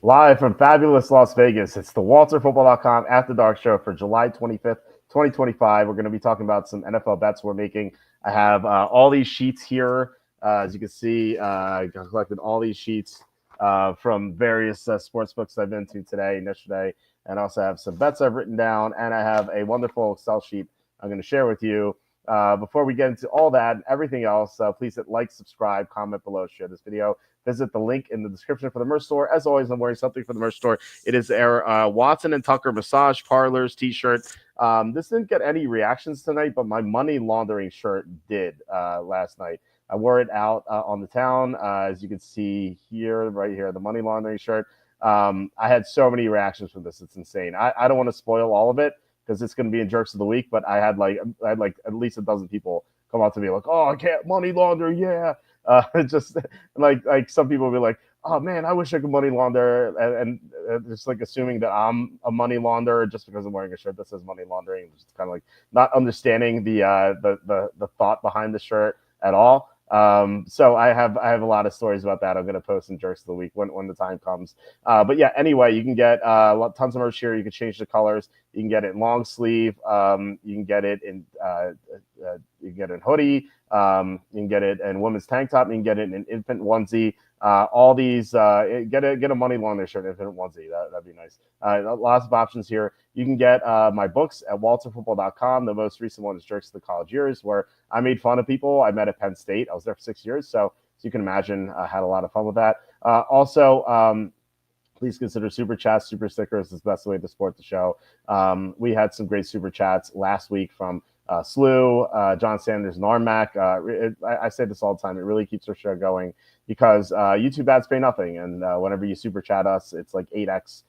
Live from fabulous Las Vegas, it's the WalterFootball.com After Dark Show for July 25th, 2025. We're going to be talking about some NFL bets we're making. I have all these sheets here. As you can see, I collected all these sheets from various sports books I've been to today and yesterday. And I also have some bets I've written down. And I have a wonderful Excel sheet I'm going to share with you. Before we get into all that and everything else, please hit like, subscribe, comment below, share this video. Visit the link in the description for the merch store. As always, I'm wearing something for the merch store. It is our Watson and Tucker Massage Parlors t-shirt. This didn't get any reactions tonight, but my money laundering shirt did last night. I wore it out on the town. As you can see here, right here, the money laundering shirt. I had so many reactions from this. It's insane. I don't want to spoil all of it because it's going to be in Jerks of the Week, but I had like at least a dozen people come up to me like, oh, I can't money launder. Yeah. Just like some people will be like, oh man, I wish I could money launder, and just like assuming that I'm a money launderer just because I'm wearing a shirt that says money laundering, just kind of like not understanding the thought behind the shirt at all. So I have a lot of stories about that. I'm going to post in Jerks of the Week when the time comes. But yeah, anyway, you can get tons of merch here. You can change the colors. You can get it in long sleeve. You can get it in hoodie. You can get it in women's tank top. You can get it in an infant onesie. All these get a money laundering shirt, infant onesie. That'd be nice. Lots of options here. You can get my books at WalterFootball.com. The most recent one is Jerks of the College Years, where I made fun of people I met at Penn State. I was there for 6 years, so you can imagine I had a lot of fun with that. Also, please consider super chats, super stickers. It's the best way to support the show. We had some great super chats last week from Slew, John Sanders, and Armac. I say this all the time. It really keeps our show going because YouTube ads pay nothing. And whenever you super chat us, it's like 8x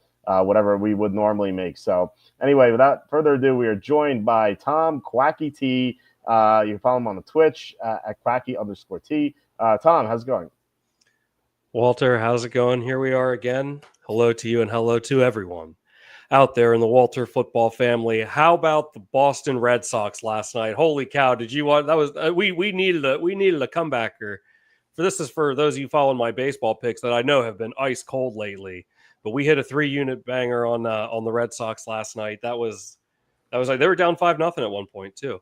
whatever we would normally make. So anyway, without further ado, we are joined by Tom Quacky T. You can follow him on the Twitch at Quacky_T. Tom, how's it going? Walter, how's it going? Here we are again. Hello to you and hello to everyone out there in the Walter football family. How about the Boston Red Sox last night? Holy cow! Did you want that? Was we needed a comebacker. This is for those of you following my baseball picks that I know have been ice cold lately. But we hit a 3-unit banger on the Red Sox last night. That was like they were down 5-0 at one point too.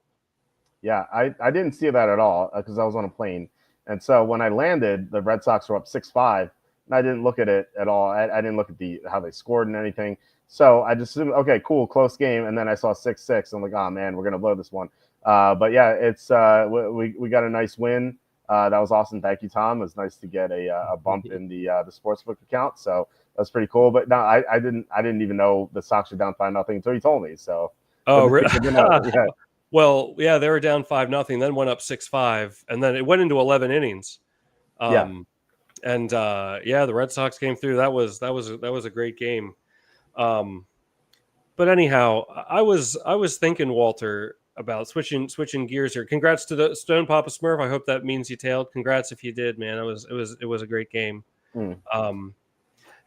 Yeah, I didn't see that at all because I was on a plane. And so when I landed, the Red Sox were up 6-5, and I didn't look at it at all. I didn't look at how they scored and anything. So I just assumed, okay, cool, close game. And then I saw 6-6. I'm like, oh man, we're gonna blow this one. But yeah, it's we got a nice win. That was awesome. Thank you, Tom. It was nice to get a bump in the sportsbook account. So that's pretty cool. But no, I didn't even know the Sox were down 5-0 until you told me. So yeah. Well, yeah, they were down 5-0, then went up 6-5, and then it went into 11 innings. And the Red Sox came through. That was a great game. But anyhow, I was thinking, Walter, about switching gears here. Congrats to the Stone Papa Smurf. I hope that means you tailed. Congrats if you did, man. It was a great game.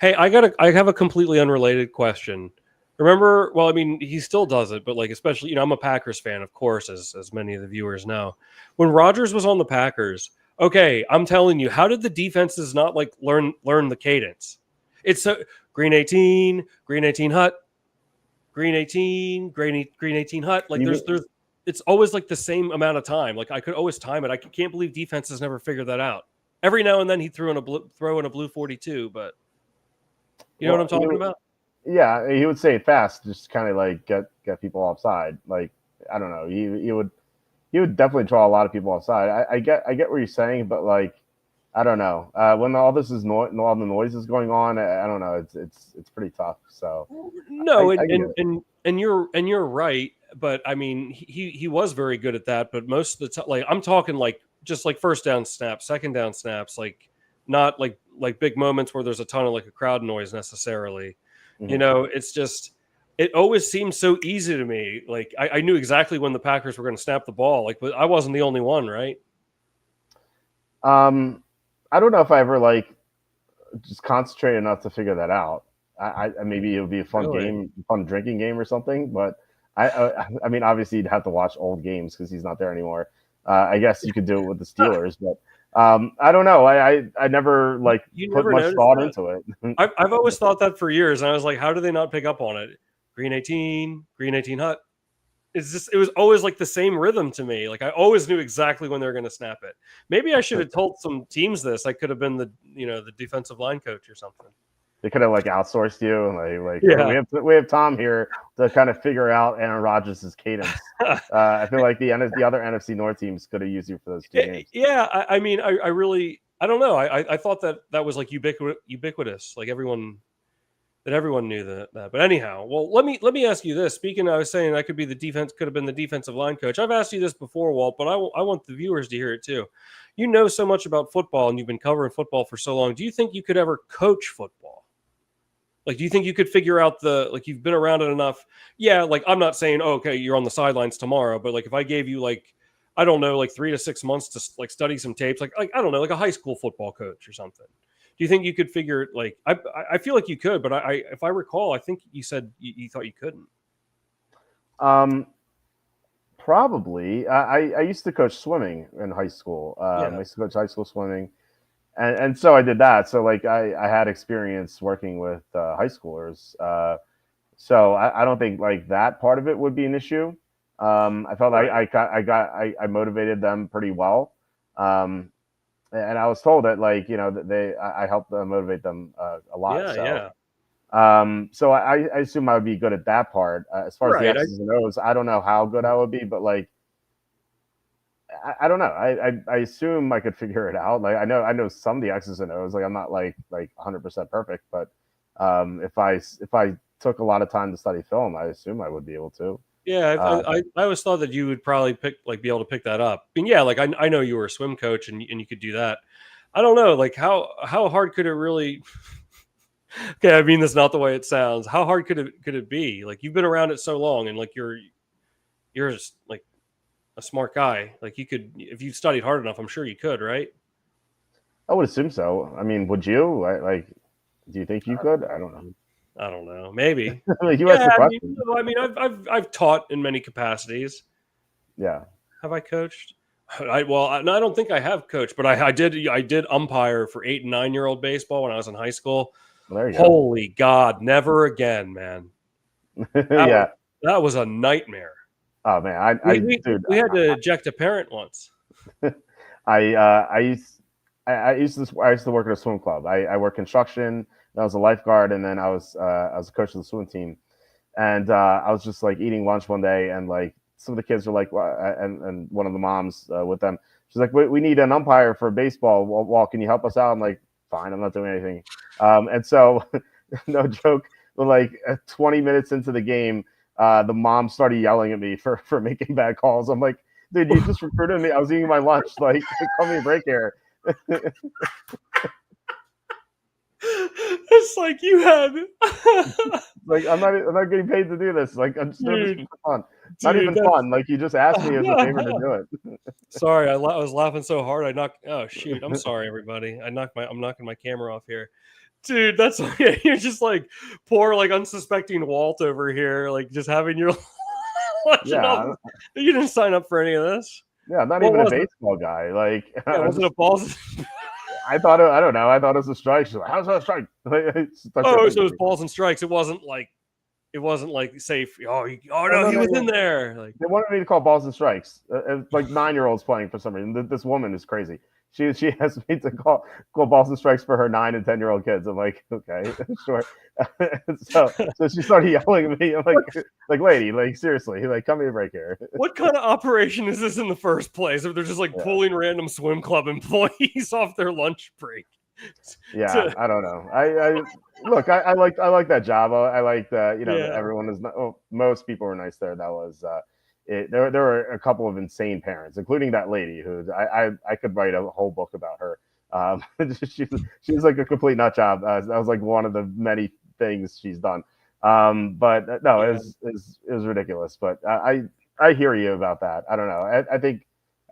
Hey, I have a completely unrelated question. Remember, well, I mean, he still does it, but like, especially, I'm a Packers fan, of course, as many of the viewers know. When Rodgers was on the Packers, okay, I'm telling you, how did the defenses not like learn the cadence? It's so green 18 hut, green 18 hut. Like there's it's always like the same amount of time. Like I could always time it. I can't believe defenses never figured that out. Every now and then he'd throw in a blue 42, but you know what I'm talking about? Yeah, he would say it fast, just kind of like get people offside. Like I don't know, he would definitely draw a lot of people offside. I get what you're saying, but like I don't know. When all this is all the noise is going on, I don't know. It's pretty tough. So no, and you're right. But I mean, he was very good at that. But most of the time, like I'm talking like just like first down snaps, second down snaps, like not like big moments where there's a ton of like a crowd noise necessarily. Mm-hmm. It's just, it always seems so easy to me. Like I knew exactly when the Packers were going to snap the ball. Like, but I wasn't the only one, right? I don't know if I ever like just concentrate enough to figure that out. I maybe it would be a fun game, fun drinking game or something. But I mean, obviously you'd have to watch old games because he's not there anymore. I guess you could do it with the Steelers, but I don't know. I never like You put never much noticed thought that? into it. I've always thought that for years, and I was like, how do they not pick up on it? Green 18, Green 18 hut. It was always like the same rhythm to me. Like I always knew exactly when they were going to snap it. Maybe I should have told some teams this. I could have been the defensive line coach or something. They could have like outsourced you and like Yeah. we have Tom here to kind of figure out Aaron Rodgers' cadence. I feel like the other NFC North teams could have used you for those 2 games. Yeah, I mean, I really, I don't know. I thought that was like ubiquitous, like everyone knew that. But anyhow, well, let me ask you this. Speaking, I was saying I could have been the defensive line coach. I've asked you this before, Walt, but I want the viewers to hear it too. You know so much about football, and you've been covering football for so long. Do you think you could ever coach football? Like, do you think you could figure out you've been around it enough? Yeah, like I'm not saying, oh, okay, you're on the sidelines tomorrow, but like if I gave you I don't know, like 3 to 6 months to like study some tapes, like I don't know, like a high school football coach or something. Do you think you could figure it? Like I feel like you could, but if I recall, I think you said you thought you couldn't. Probably. I used to coach swimming in high school. I used to coach high school swimming, and so I did that. So like I had experience working with high schoolers. So I don't think like that part of it would be an issue. I felt Right. I motivated them pretty well. And I was told that like that I helped them motivate them a lot. Yeah, So yeah. so I assume I would be good at that part. As far as the Right. X's and O's, I don't know how good I would be, but like I don't know. I assume I could figure it out. Like I know some of the X's and O's. Like I'm not like 100% perfect, but if I took a lot of time to study film, I assume I would be able to. Yeah, I always thought that you would probably be able to pick that up. I mean, yeah, like I know you were a swim coach and you could do that. I don't know, like how hard could it really? Okay, I mean, that's not the way it sounds. How hard could it be? Like you've been around it so long, and like you're just like a smart guy. Like you could, if you studied hard enough, I'm sure you could, right? I would assume so. I mean, would you? Like, do you think you could? I don't know. I don't know. Maybe. Like you asked Yeah, the I mean, question. no, I mean, I've taught in many capacities. Yeah. Have I coached? No, I don't think I have coached, but I did umpire for 8 and 9-year-old baseball when I was in high school. Well, there you go. Holy God, never again, man. Yeah. That was a nightmare. Oh man, dude, We had to eject a parent once. I used to work at a swim club. I worked construction. I was a lifeguard, and then I was a coach of the swim team. And I was just like eating lunch one day, and like some of the kids were like, and one of the moms with them, she's like, we need an umpire for baseball. Walt, can you help us out? I'm like, fine, I'm not doing anything. And so, no joke, but like 20 minutes into the game, the mom started yelling at me for making bad calls. I'm like, dude, you just recruited me. I was eating my lunch. Like, call me a break here. It's like you had Like I'm not getting paid to do this. Like I'm just doing this for fun. Not dude, even fun. Like you just asked me as a favor to do it. sorry, I was laughing so hard I knocked. Oh shoot, I'm sorry, everybody. I'm knocking my camera off here, dude. That's you're just like poor, like unsuspecting Walt over here, like just having your watching all Yeah, this. You didn't sign up for any of this. yeah. I'm not What even a was it? baseball guy. Like Yeah, was it a balls? I thought I don't know. I thought it was a strike. She's like, how's that a strike? Oh, so it was balls and strikes. It wasn't like safe. Oh Oh no, no, he no, was yeah. in there. Like They wanted me to call balls and strikes. Like 9-year-olds playing for some reason. This woman is crazy. She has me to call balls and strikes for her 9 and 10-year-old kids. I'm like, okay, sure. so she started yelling at me. I'm like lady, like seriously, like come here, break here. what kind of operation is this in the first place? If they're just like Yeah. pulling random swim club employees off their lunch break. Yeah, I don't know. I look, I like that job. I like that. Yeah. Everyone is. Most people were nice there. That was. There were a couple of insane parents, including that lady who I could write a whole book about her. She was like a complete nut job. That was like one of the many things she's done. But no, Yeah. it was ridiculous. But I hear you about that. I don't know. I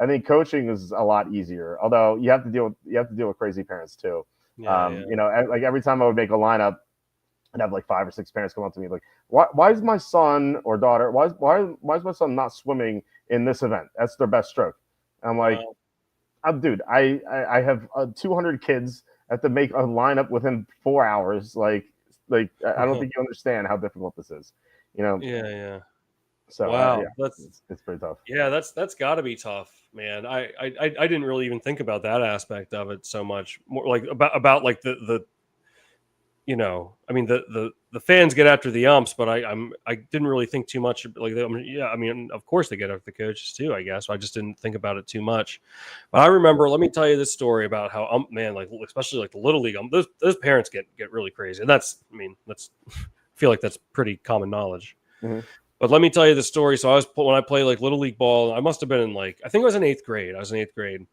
think coaching is a lot easier. Although you have to deal with crazy parents too. Yeah. Like every time I would make a lineup, I'd have like 5 or 6 parents come up to me like, why is my son or daughter why is my son not swimming in this event? That's their best stroke. And I'm like, Wow. Dude, I have 200 kids. I have to make a lineup within 4 hours. I don't think you understand how difficult this is. You know, Yeah. so Wow. yeah, it's pretty tough. Yeah, that's got to be tough, man. I didn't really even think about that aspect of it so much. More like about like the I mean the fans get after the umps, but I didn't really think too much like I mean, yeah, I mean of course they get after the coaches too, I guess. I just didn't think about it too much. But I remember, let me tell you this story about how man, like especially like the little league those parents get really crazy. And that's I feel like that's pretty common knowledge. Mm-hmm. But let me tell you the story. So when I played like little league ball, I must have been in I think I was in eighth grade. I was in eighth grade,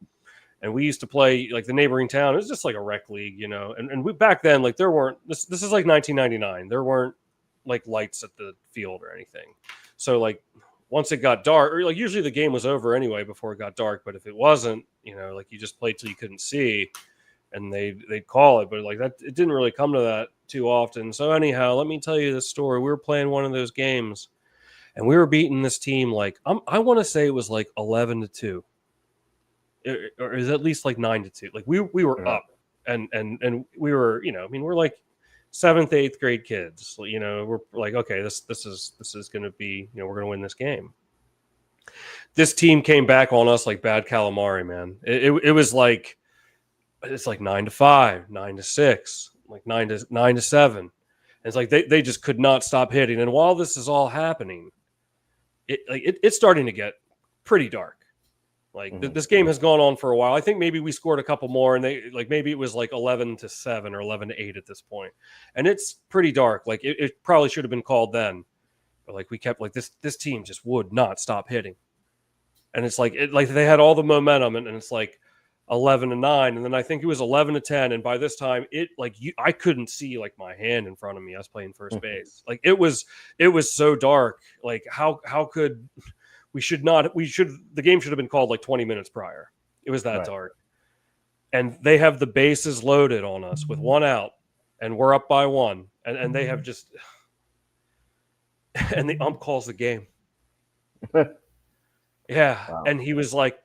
and we used to play like the neighboring town. It was just like a rec league, And we back then, like there weren't this is like 1999. There weren't like lights at the field or anything. So like once it got dark, or like usually the game was over anyway before it got dark. But if it wasn't, like you just played till you couldn't see, and they'd call it. But like that, it didn't really come to that too often. So anyhow, let me tell you this story. We were playing one of those games. And we were beating this team like I want to say it was like 11-2, or is at least like 9-2. Like we were up, and we were we're like seventh, eighth grade kids. We're like, okay, this is going to be we're going to win this game. This team came back on us like bad calamari, man. It was like it's like 9-5, 9-6, like 9-7. And it's like they just could not stop hitting. And while this is all happening, it's starting to get pretty dark. Like this game has gone on for a while. I think maybe we scored a couple more, and maybe it was like 11-7 or 11-8 at this point, and it's pretty dark. Like it probably should have been called then, but like we kept like this team just would not stop hitting, and it's like they had all the momentum, and it's like 11-9, and then I think it was 11-10, and by this time I couldn't see like my hand in front of me. I was playing first base. Like it was so dark. Like how could the game should have been called like 20 minutes prior. It was that dark. And they have the bases loaded on us with one out, and we're up by one, and they have just and the ump calls the game. Yeah. Wow. And he was like,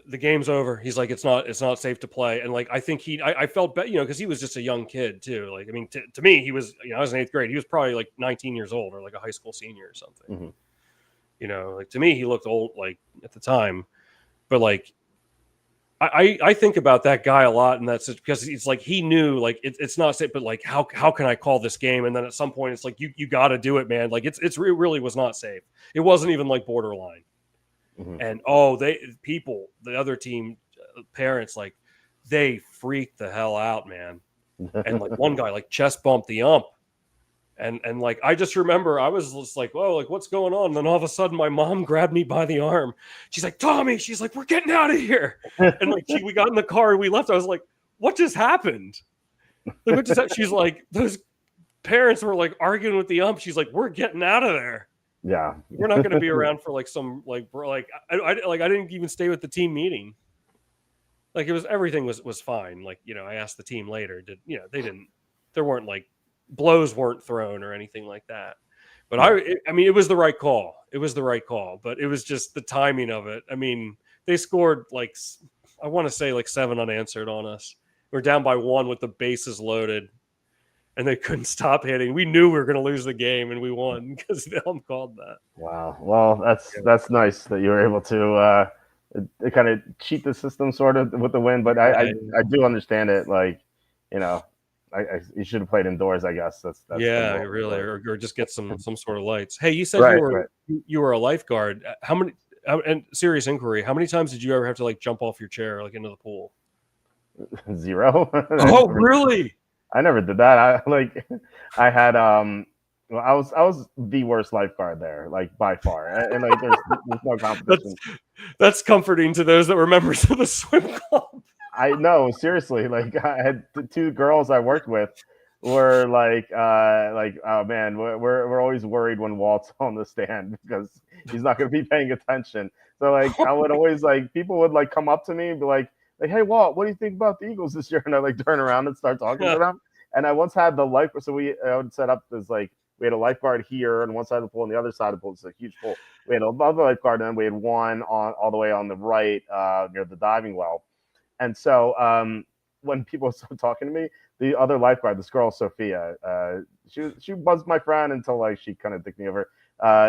the game's over. He's like, it's not safe to play. And like, I think I felt bad, because he was just a young kid too. Like, I mean, to me, he was, I was in eighth grade. He was probably like 19 years old or like a high school senior or something. Like to me, he looked old, like at the time, but like, I think about that guy a lot, and that's because it's like he knew like it's not safe, but like how can I call this game? And then at some point, it's like you got to do it, man. Like it really was not safe. It wasn't even like borderline. And the other team parents, like they freaked the hell out, man. And like one guy like chest bumped the ump, and like I just remember I was just like, whoa, like what's going on? And then all of a sudden my mom grabbed me by the arm. She's like, Tommy, she's like, we're getting out of here. And like we got in the car and we left. I was like, what just happened? Like, what just happened? She's like, those parents were like arguing with the ump. She's like, we're getting out of there. Yeah, we're not going to be around for like some I didn't even stay with the team meeting. Like everything was fine. Like I asked the team later. There weren't like blows weren't thrown or anything like that. But I mean it was the right call. It was the right call. But it was just the timing of it. I mean they scored like I want to say like 7 unanswered on us. We're down by 1 with the bases loaded. And they couldn't stop hitting. We knew we were going to lose the game, and we won because the ump called that. Wow. Well, that's nice that you were able to kind of cheat the system sort of with the win. But I do understand it. Like, you should have played indoors. I guess that's really, or just get some sort of lights. Hey, you said you were a lifeguard. How many? And serious inquiry. How many times did you ever have to like jump off your chair like into the pool? 0. Oh, really? I never did that. I had I was the worst lifeguard there, like by far, and like there's no competition. That's comforting to those that were members of the swim club. I know, seriously. Like I had 2 girls I worked with were like oh man, we're always worried when Walt's on the stand because he's not going to be paying attention. So like I would always like people would like come up to me and be like, hey Walt, what do you think about the Eagles this year? And I like turn around and start talking to them. And I once had the lifeguard, so I would set up this like we had a lifeguard here on one side of the pool, and the other side of the pool is a huge pool. We had another lifeguard, and then we had one all the way on the right near the diving well. And so when people started talking to me, the other lifeguard, this girl Sophia, she buzzed my friend until like she kind of dicked me over.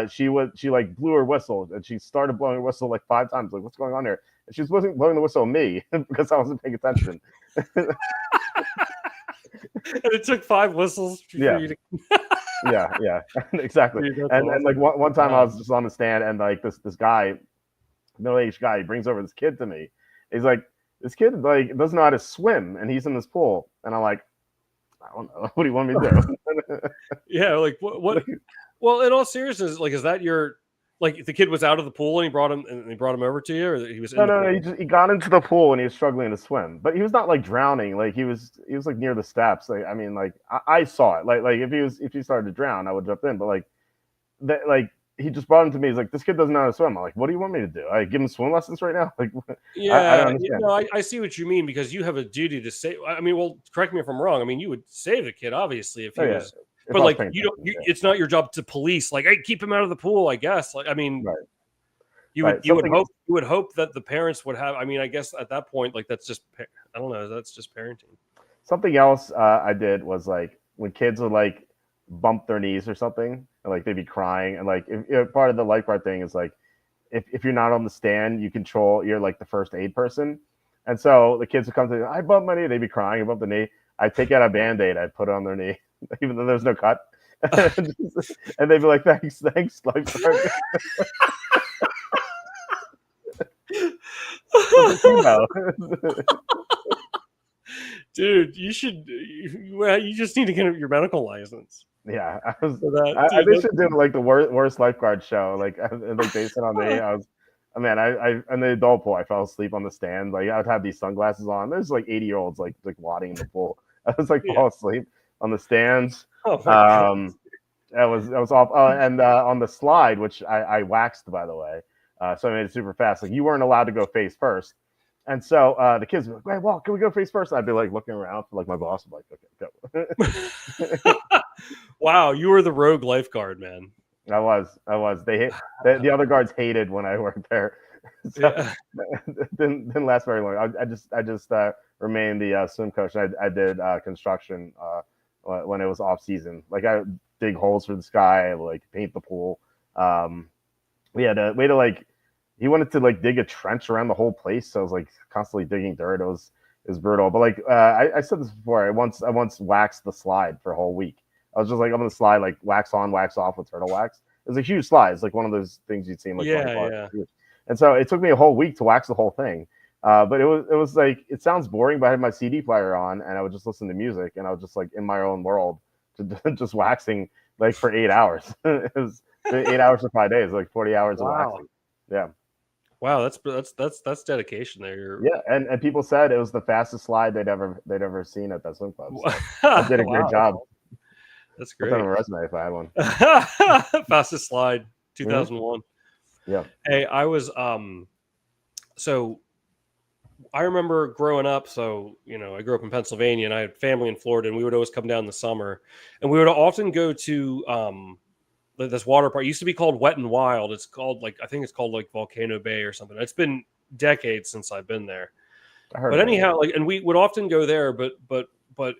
She like blew her whistle, and she started blowing her whistle like 5 times. Like, what's going on here? And she wasn't blowing the whistle at me because I wasn't paying attention. And it took 5 whistles for you to. yeah, exactly. Dude, And awesome. like one time I was just on the stand, and like this guy, middle-aged guy, he brings over this kid to me. He's like, this kid like doesn't know how to swim, and he's in this pool, and I'm like, I don't know, what do you want me to do? Yeah, like what? Well, in all seriousness, like, is that your, like, the kid was out of the pool and he brought him over to you, or he was in the pool? No, he got into the pool and he was struggling to swim, but he was not like drowning. Like he was like near the steps. Like, I mean, like I saw it. Like if he started to drown, I would jump in. But like he just brought him to me. He's like, this kid doesn't know how to swim. I'm like, what do you want me to do? I give him swim lessons right now? Like, I don't understand. No, I see what you mean, because you have a duty to save. I mean, well, correct me if I'm wrong. I mean, you would save the kid, obviously, if he was. But like, you don't. It's not your job to police. Like, hey, keep him out of the pool. I guess. Like, I mean, right. You would hope that the parents would have. I mean, I guess at that point, like, that's just, I don't know. That's just parenting. Something else I did was like when kids would like bump their knees or something, and like they'd be crying, and like if part of the lifeguard thing is like if you're not on the stand, you're like the first aid person, and so the kids would come to me, I bumped my knee, they'd be crying, I bumped the knee, I'd take out a Band-Aid, I'd put it on their knee, even though there's no cut, and they'd be like, thanks, lifeguard. Dude, you just need to get your medical license. Yeah, they should do like the worst lifeguard show, like based on me. I in the adult pool, I fell asleep on the stand. Like I would have these sunglasses on. There's like 80-year-olds like wadding in the pool. I was like fall asleep on the stands. Oh my God. That was awful. And on the slide, which I waxed, by the way, so I made it super fast. Like you weren't allowed to go face first. And so the kids were like, "Hey, Walt, can we go face first?" And I'd be like looking around for like my boss. I'm like, "Okay, go." Wow, you were the rogue lifeguard, man. I was. The other guards hated when I worked there. So didn't last very long. I just remained the swim coach. I did construction when it was off season. Like I would dig holes for this guy, I would, like paint the pool. We had a way to like. He wanted to like dig a trench around the whole place, so I was like constantly digging dirt. It was brutal. But like I said this before, I once waxed the slide for a whole week. I was just like on the slide, like wax on, wax off with turtle wax. It was a huge slide. It's like one of those things you'd see in like yeah. And so it took me a whole week to wax the whole thing. But it was like, it sounds boring, but I had my CD player on and I would just listen to music and I was just like in my own world, just waxing like for 8 hours. It was 8 hours for 5 days, like 40 hours of waxing. Yeah. Wow, that's dedication there. Yeah, and people said it was the fastest slide they'd ever seen at that swim club. So I did a great job. That's great. Put that on a resume if I had one. Fastest slide, 2001. Yeah. Hey, I was so I remember growing up. So I grew up in Pennsylvania, and I had family in Florida, and we would always come down in the summer, and we would often go to this water park. It used to be called Wet and Wild. It's called I think it's called like Volcano Bay or something. It's been decades since I've been there. But anyhow, and we would often go there, but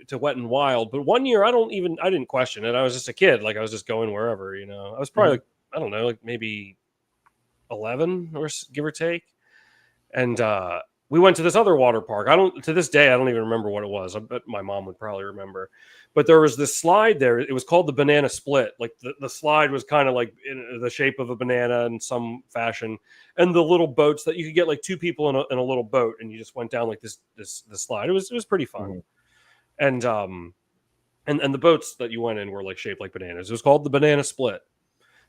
to Wet and Wild. But one year I didn't question it. I was just a kid. Like I was just going wherever, I was probably I don't know, like maybe 11 or give or take. And we went to this other water park. To this day, I don't even remember what it was. I bet my mom would probably remember. But there was this slide there. It was called the Banana Split. Like the slide was kind of like in the shape of a banana in some fashion. And the little boats that you could get like 2 people in a little boat, and you just went down like this slide. It was pretty fun. And the boats that you went in were like shaped like bananas. It was called the Banana Split.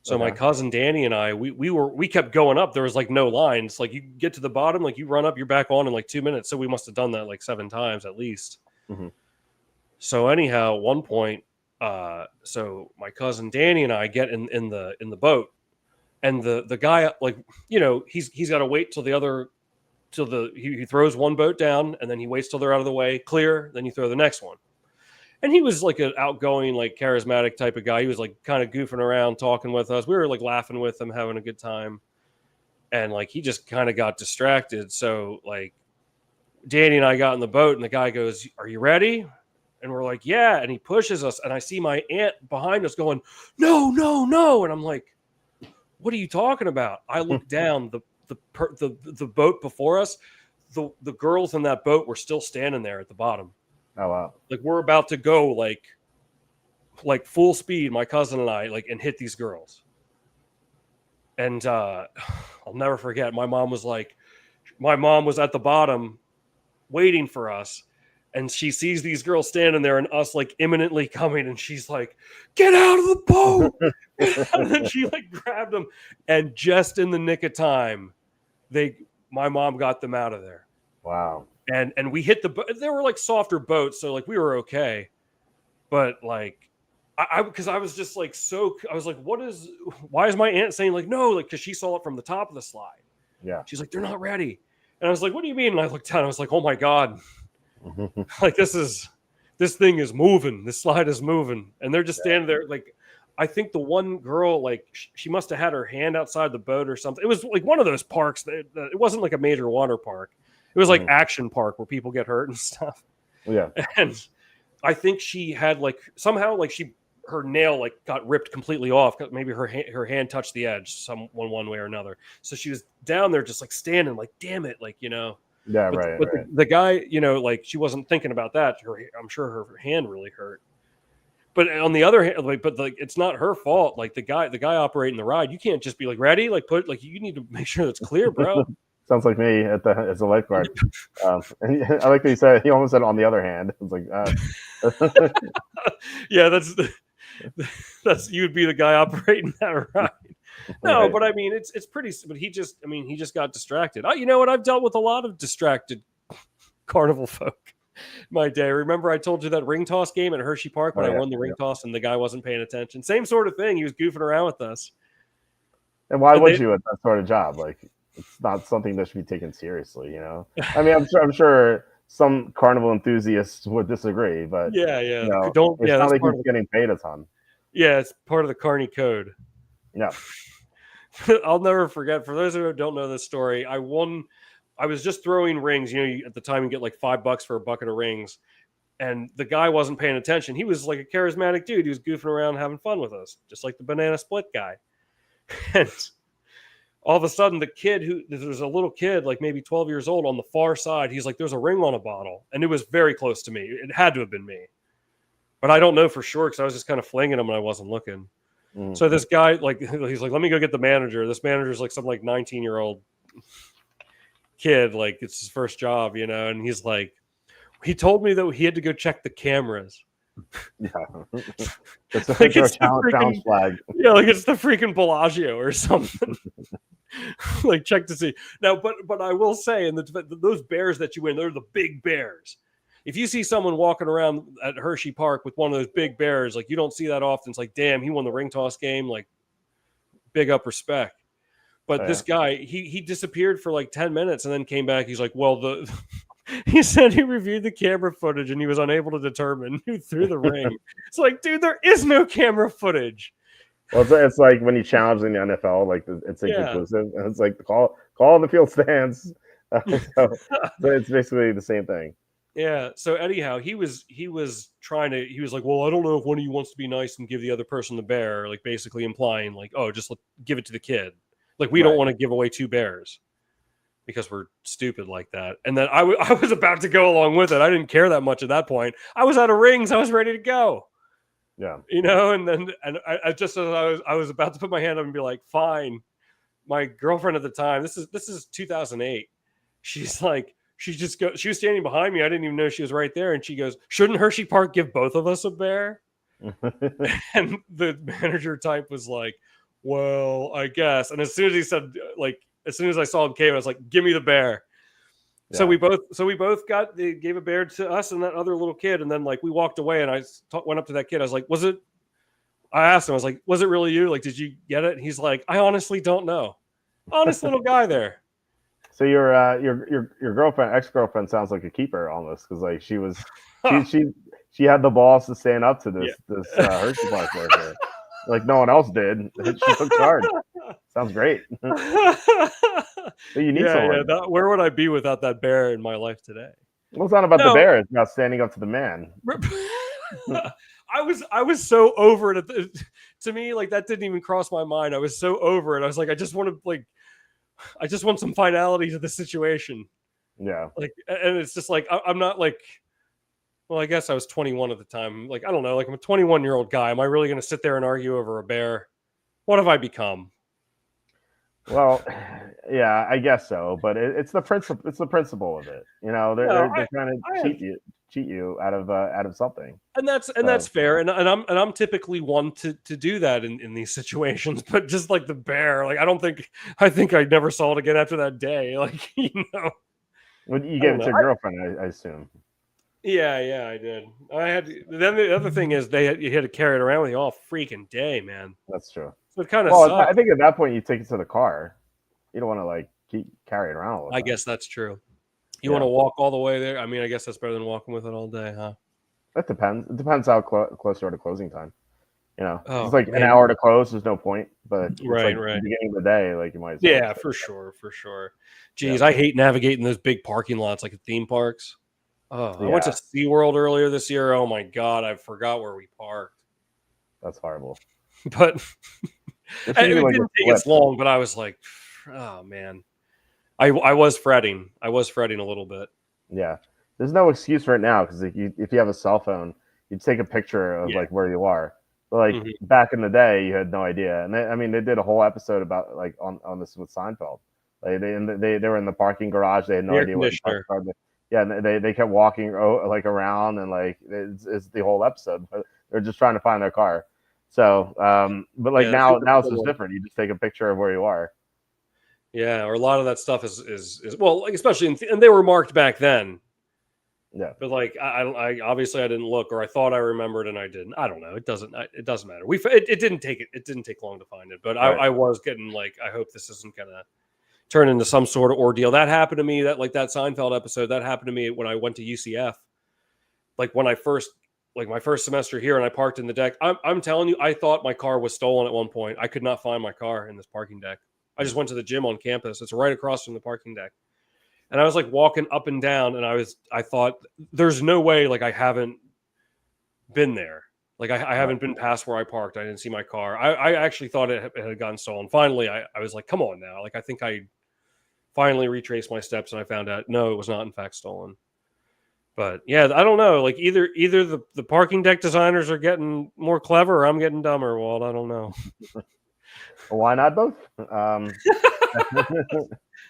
So my cousin Danny and I, we kept going up. There was like no lines. Like you get to the bottom, like you run up, you're back on in like 2 minutes. So we must have done that like 7 times at least. Mm-hmm. So anyhow, one point, so my cousin Danny and I get in the boat, and the guy, like, he's got to wait till he throws one boat down, and then he waits till they're out of the way, clear, then you throw the next one. And he was like an outgoing, like charismatic type of guy. He was like kind of goofing around, talking with us. We were like laughing with him, having a good time. And like, he just kind of got distracted. So like Danny and I got in the boat, and the guy goes, "Are you ready?" And we're like, "Yeah." And he pushes us, and I see my aunt behind us going, "No, no, no!" And I'm like, "What are you talking about?" I look down, the boat before us, the girls in that boat were still standing there at the bottom. Oh wow! Like we're about to go like full speed, my cousin and I, like, and hit these girls. And I'll never forget. My mom was at the bottom waiting for us, and she sees these girls standing there and us like imminently coming, and she's like, "Get out of the boat!" And then she like grabbed them, and just in the nick of time, my mom got them out of there. Wow. And we hit the boat. There were like softer boats, so like we were okay. But like because I was just like I was like, why is my aunt saying like no, like because she saw it from the top of the slide. Yeah. She's like, they're not ready. And I was like, what do you mean? And I looked down, I was like, oh my God. Like this thing is moving. This slide is moving. And they're just standing there. Like, I think the one girl, like she must have had her hand outside the boat or something. It was like one of those parks that it wasn't like a major water park. It was like action park where people get hurt and stuff. Yeah. And I think she had like somehow like her nail like got ripped completely off. Maybe her hand touched the edge one way or another. So she was down there just like standing like, damn it. Like, Yeah. But, right. But the guy, like she wasn't thinking about that. I'm sure her hand really hurt. But on the other hand, it's not her fault. Like the guy operating the ride, you can't just be like ready, like you need to make sure that's clear, bro. Sounds like me as a lifeguard. And I like that you said he almost said on the other hand. It's like, yeah, that's you'd be the guy operating that ride. No, right. But I mean, it's pretty. But he just got distracted. You know what? I've dealt with a lot of distracted carnival folk in my day. Remember, I told you that ring toss game at Hershey Park when I won the ring toss and the guy wasn't paying attention. Same sort of thing. He was goofing around with us. And why would you at that sort of job? Like, it's not something that should be taken seriously, I mean, I'm sure some carnival enthusiasts would disagree, but yeah. It's not like he's getting paid a ton. Yeah, it's part of the Carney code. Yeah. I'll never forget. For those who don't know this story, I was just throwing rings. At the time you get like $5 for a bucket of rings, and the guy wasn't paying attention. He was like a charismatic dude. He was goofing around, having fun with us, just like the banana split guy. And all of a sudden, there's a little kid, like maybe 12 years old, on the far side. He's like, "There's a ring on a bottle," and it was very close to me. It had to have been me, but I don't know for sure because I was just kind of flinging them and I wasn't looking. Mm-hmm. So this guy, like, he's like, "Let me go get the manager." This manager's like some like 19-year-old kid, like it's his first job, and he's like, he told me that he had to go check the cameras. Yeah, it's a challenge flag. Yeah, like it's the freaking Bellagio or something. Like check to see now, but I will say, and those bears that you win, they're the big bears. If you see someone walking around at Hershey Park with one of those big bears, like you don't see that often. It's like, damn, he won the ring toss game. Like, big up respect. But this guy, he disappeared for like 10 minutes and then came back. He's like, well, he said he reviewed the camera footage and he was unable to determine who threw the ring. It's like, dude, there is no camera footage. Well, it's like when you challenge in the NFL, like it's inconclusive. And it's like the call on the field stands. So it's basically the same thing. Yeah. So anyhow, he was like, well, I don't know if one of you wants to be nice and give the other person the bear, like basically implying like, oh, just give it to the kid. Like we don't want to give away 2 bears because we're stupid like that. And then I was about to go along with it. I didn't care that much at that point. I was out of rings. I was ready to go. Yeah. And then I just as I was about to put my hand up and be like, fine. My girlfriend at the time, this is 2008. She's like, she was standing behind me. I didn't even know she was right there. And she goes, shouldn't Hershey Park give both of us a bear? And the manager type was like, well, I guess. And as soon as he said, like, as soon as I saw him came, I was like, give me the bear. Yeah. So we both they gave a bear to us and that other little kid. And then like we walked away and I went up to that kid. I was like, I asked him, I was like, was it really you? Like, did you get it? And he's like, I honestly don't know. Honest little guy there. So your girlfriend, ex-girlfriend sounds like a keeper almost. Cause like she she had the balls to stand up to this Hershey Park worker. Like no one else did. She took charge. Sounds great. You need Yeah, someone yeah. like that. Where would I be without that bear in my life today? Well, it's not about the No, bear. It's about standing up to the man. I was so over it. To me, like that didn't even cross my mind. I was so over it. I was like, I just want some finality to the situation. Yeah. Like, and it's just like I'm not like. Well, I guess I was 21 at the time. Like, I don't know. Like, I'm a 21-year-old guy. Am I really going to sit there and argue over a bear? What have I become? Well, yeah, I guess so. But it's the principle. It's the principle of it. You know, they're No, they're, they're trying to I have, cheat you out of something. and that's So fair. And I'm typically one to do that in these situations. But just like the bear, like I think I never saw it again after that day. Like, when you I gave don't it know. to your girlfriend, I assume. Yeah, I did. I had. Then the other thing is you had to carry it around with you all freaking day, man. That's true. So it kind of Well, I sucked. think at that point you take it to the car. You don't want to like keep carry it around all the I time. guess that's true. You want Yeah, to walk all the way there? I mean, I guess that's better than walking with it all day, huh? that depends. It depends how close you are to closing time. You know, if Oh it's like an man, hour to close, there's no point. But it's like the right. beginning of the day, like you might as well. Yeah, Just, for sure. yeah, Geez, I hate navigating those big parking lots like at theme parks. Oh, I went to yeah, SeaWorld earlier this year. Oh my god, I forgot where we parked. that's horrible. But There should be it like a didn't take slip. us long, but I was like, oh man. I was fretting. I was fretting a little bit. Yeah, there's no excuse right now because if you have a cell phone, you take a picture of Yeah. like where you are. But like Mhm. back in the day, you had no idea. And I mean, they did a whole episode about like on this with Seinfeld. Like they were in the parking garage. They had no The air idea what the parking conditioner. car. Yeah, and they kept walking like around and like it's the whole episode. But they're just trying to find their car. So, but like Yeah, that's a now it's good just one. different. You just take a picture of where you are. Yeah, or a lot of that stuff is well, like especially and they were marked back then. Yeah, But like I obviously I didn't look, or I thought I remembered and I didn't. I don't know. It doesn't matter. It didn't take long to find it, but right. I was getting like I hope this isn't gonna turn into some sort of ordeal. That happened to me. That Seinfeld episode that happened to me when I went to UCF. Like when I first like my first semester here, and I parked in the deck. I'm telling you, I thought my car was stolen at one point. I could not find my car in this parking deck. I just went to the gym on campus. It's right across from the parking deck. And I was like walking up and down, and I thought, there's no way like I haven't been there. Like I Right. haven't been past where I parked. I didn't see my car. I actually thought it had gotten stolen. Finally, I was like, come on now. Like I think I finally retraced my steps, and I found out no, it was not in fact stolen. But yeah, I don't know. Like either the parking deck designers are getting more clever, or I'm getting dumber, Walt. I don't know. Well, why not both?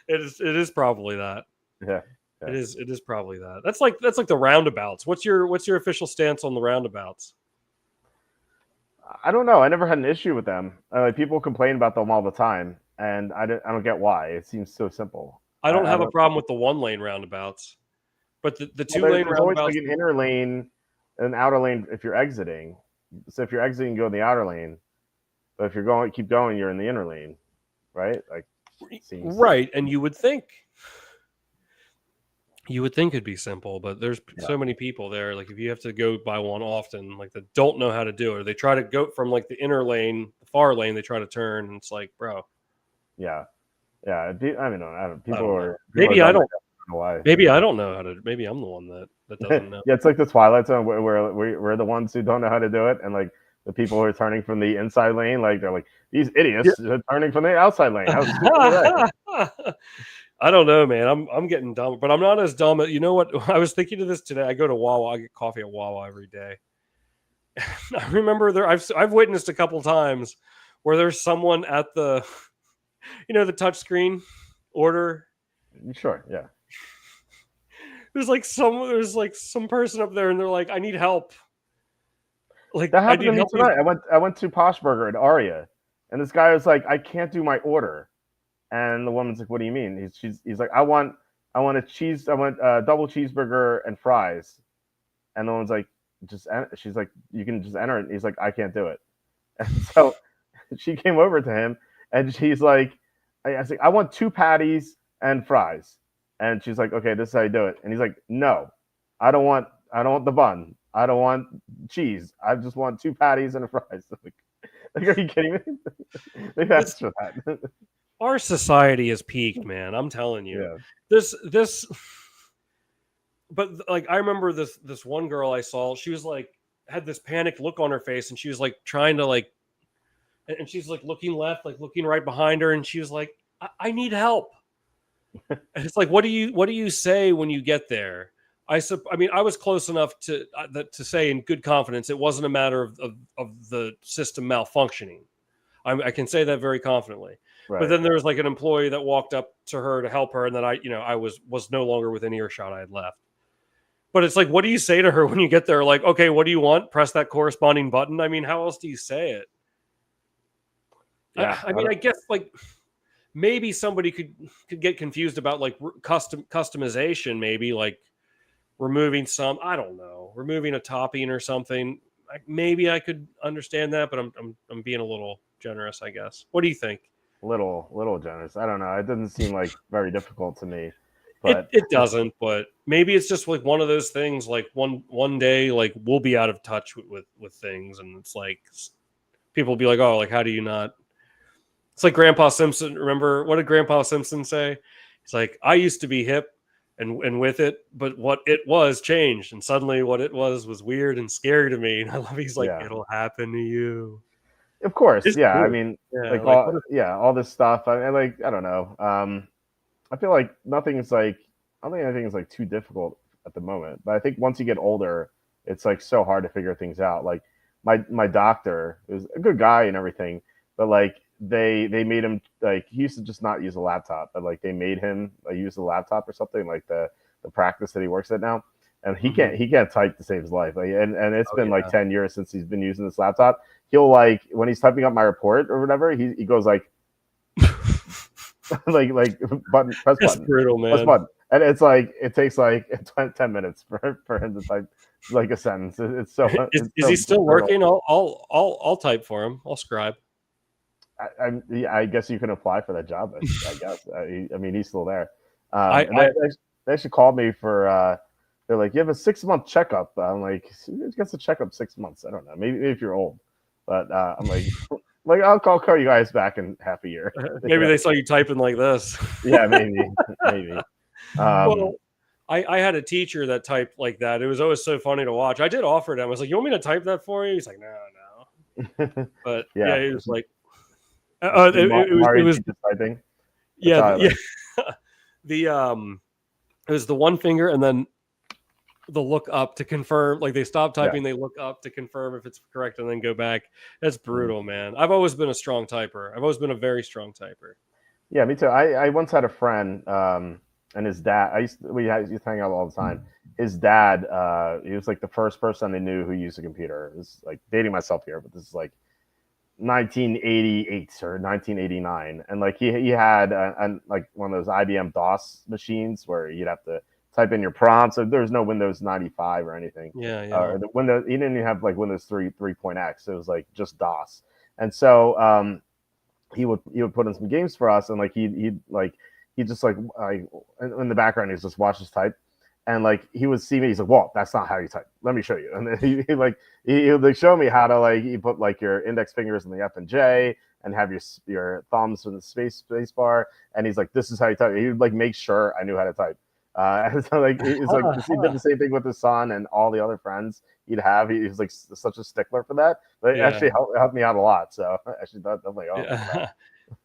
It is probably that. Yeah. It is probably that. That's like the roundabouts. What's your official stance on the roundabouts? I don't know. I never had an issue with them. Like, people complain about them all the time, and I don't get why. It seems so simple. I don't I have a don't. problem with the 1 lane roundabouts, but the Well, 2 lane there's always like roundabouts. an inner lane, an outer lane if you're exiting. So if you're exiting, go in the outer lane. But if you're going, keep going, you're in the inner lane, right? Like, seems. Right, and you would think it'd be simple, but there's Yeah. so many people there. Like if you have to go by one often, like they don't know how to do it, or they try to go from like the inner lane, the far lane, they try to turn, and it's like, bro, Yeah. Yeah. I mean, I don't. I People don't know. are. People are Maybe I dumb. don't. I don't know why. Maybe I don't know how to. Maybe I'm the one that doesn't know. Yeah, it's like the Twilight Zone where we're the ones who don't know how to do it, and like the people who are turning from the inside lane, like they're like these idiots are turning from the outside lane. How stupid are they? I don't know, man. I'm getting dumb, but I'm not as dumb. You know what? I was thinking of this today. I go to Wawa. I get coffee at Wawa every day. I remember I've witnessed a couple times where there's someone at the the touch screen order. Sure, yeah. There's like some person up there, and they're like, I need help. Like That I happened need to me help. tonight. I went to Posh Burger at Aria, and this guy was like, I can't do my order. And the woman's like, "What do you mean?" He's like, I want a double cheeseburger and fries." And the woman's like, she's like, "You can just enter it." And he's like, "I can't do it." And so she came over to him, and she's like, I was like, "I want 2 patties and fries." And she's like, "Okay, this is how you do it." And he's like, "No, I don't want the bun. I don't want cheese. I just want 2 patties and a fries." Like, are you kidding me? They've asked for that. our society has peaked, man. I'm telling you. Yeah. This but like I remember this one girl I saw, she was like had this panicked look on her face, and she was like trying to like, and she's like looking left, like looking right behind her, and she was like, I need help. And it's like, what do you say when you get there? I mean, I was close enough to say in good confidence it wasn't a matter of the system malfunctioning. I can say that very confidently. Right. But then there was like an employee that walked up to her to help her, and then I was no longer within earshot. I had left. But it's like, what do you say to her when you get there? Like, okay, what do you want? Press that corresponding button. I mean, how else do you say it? Yeah. I mean, I guess like maybe somebody could get confused about like customization, maybe like removing removing a topping or something. Maybe I could understand that, but I'm being a little generous, I guess. What do you think? Little generous. I don't know. It doesn't seem like very difficult to me. But it doesn't, but maybe it's just like one of those things. Like one day, like we'll be out of touch with things, and it's like people will be like, "Oh, like how do you not?" It's like Grandpa Simpson. Remember what did Grandpa Simpson say? He's like, "I used to be hip and with it, but what it was changed, and suddenly what it was weird and scary to me." And I love. He's like, yeah. "It'll happen to you." Of course, It's yeah. true. I mean, Yeah, like like, all this stuff. I like, I don't know. I feel like nothing is like, I don't think anything is like too difficult at the moment. But I think once you get older, it's like so hard to figure things out. Like my doctor is a good guy and everything, but like they made him like he used to just not use a laptop, but like they made him use a laptop or something like the practice that he works at now. And he can't type to save his life. Like, and it's been like 10 years since he's been using this laptop. He'll like when he's typing up my report or whatever, he goes like like press That's button, brutal, man. press button, and it's like it takes like 10 minutes for him to type like a sentence. It's so. Is he still working? I'll type for him. I'll scribe. I guess you can apply for that job. I guess. I mean, he's still there. They actually called me for. They're like, you have a 6-month checkup. I'm like, who gets a checkup 6 months? I don't know. Maybe if you're old, but I'm like. Like I'll call you guys back in half a year. Maybe they saw you typing like this. Yeah, maybe. Well, I had a teacher that typed like that. It was always so funny to watch. I did offer it him. I was like, "You want me to type that for you?" He's like, "No." But yeah, he was like, it was typing. Yeah, it was the one finger and then the look up to confirm. Like they stop typing, they look up to confirm if it's correct, and then go back. That's brutal, man. I've always been a strong typer. I've always been a very strong typer. Yeah, me too. I once had a friend, and his dad. We used to hang out all the time. His dad, he was like the first person I knew who used a computer. It was like dating myself here, but this is like 1988 or 1989, and like he had like one of those IBM DOS machines where you'd have to type in your prompts. So there's no Windows 95 or anything. Yeah. Or the Windows, he didn't even have like Windows 3.x. It was like just DOS. And so he would put in some games for us, and like he just like in the background he's just watch us type, and like he would see me. He's like, "Walt, that's not how you type. Let me show you." And then he would like show me how to like you put like your index fingers in the F and J and have your thumbs in the space bar. And he's like, "This is how you type." He would like make sure I knew how to type. And so like it's like he did the same thing with his son and all the other friends he'd have. He was like such a stickler for that, but it actually helped me out a lot. So I actually thought I'm like,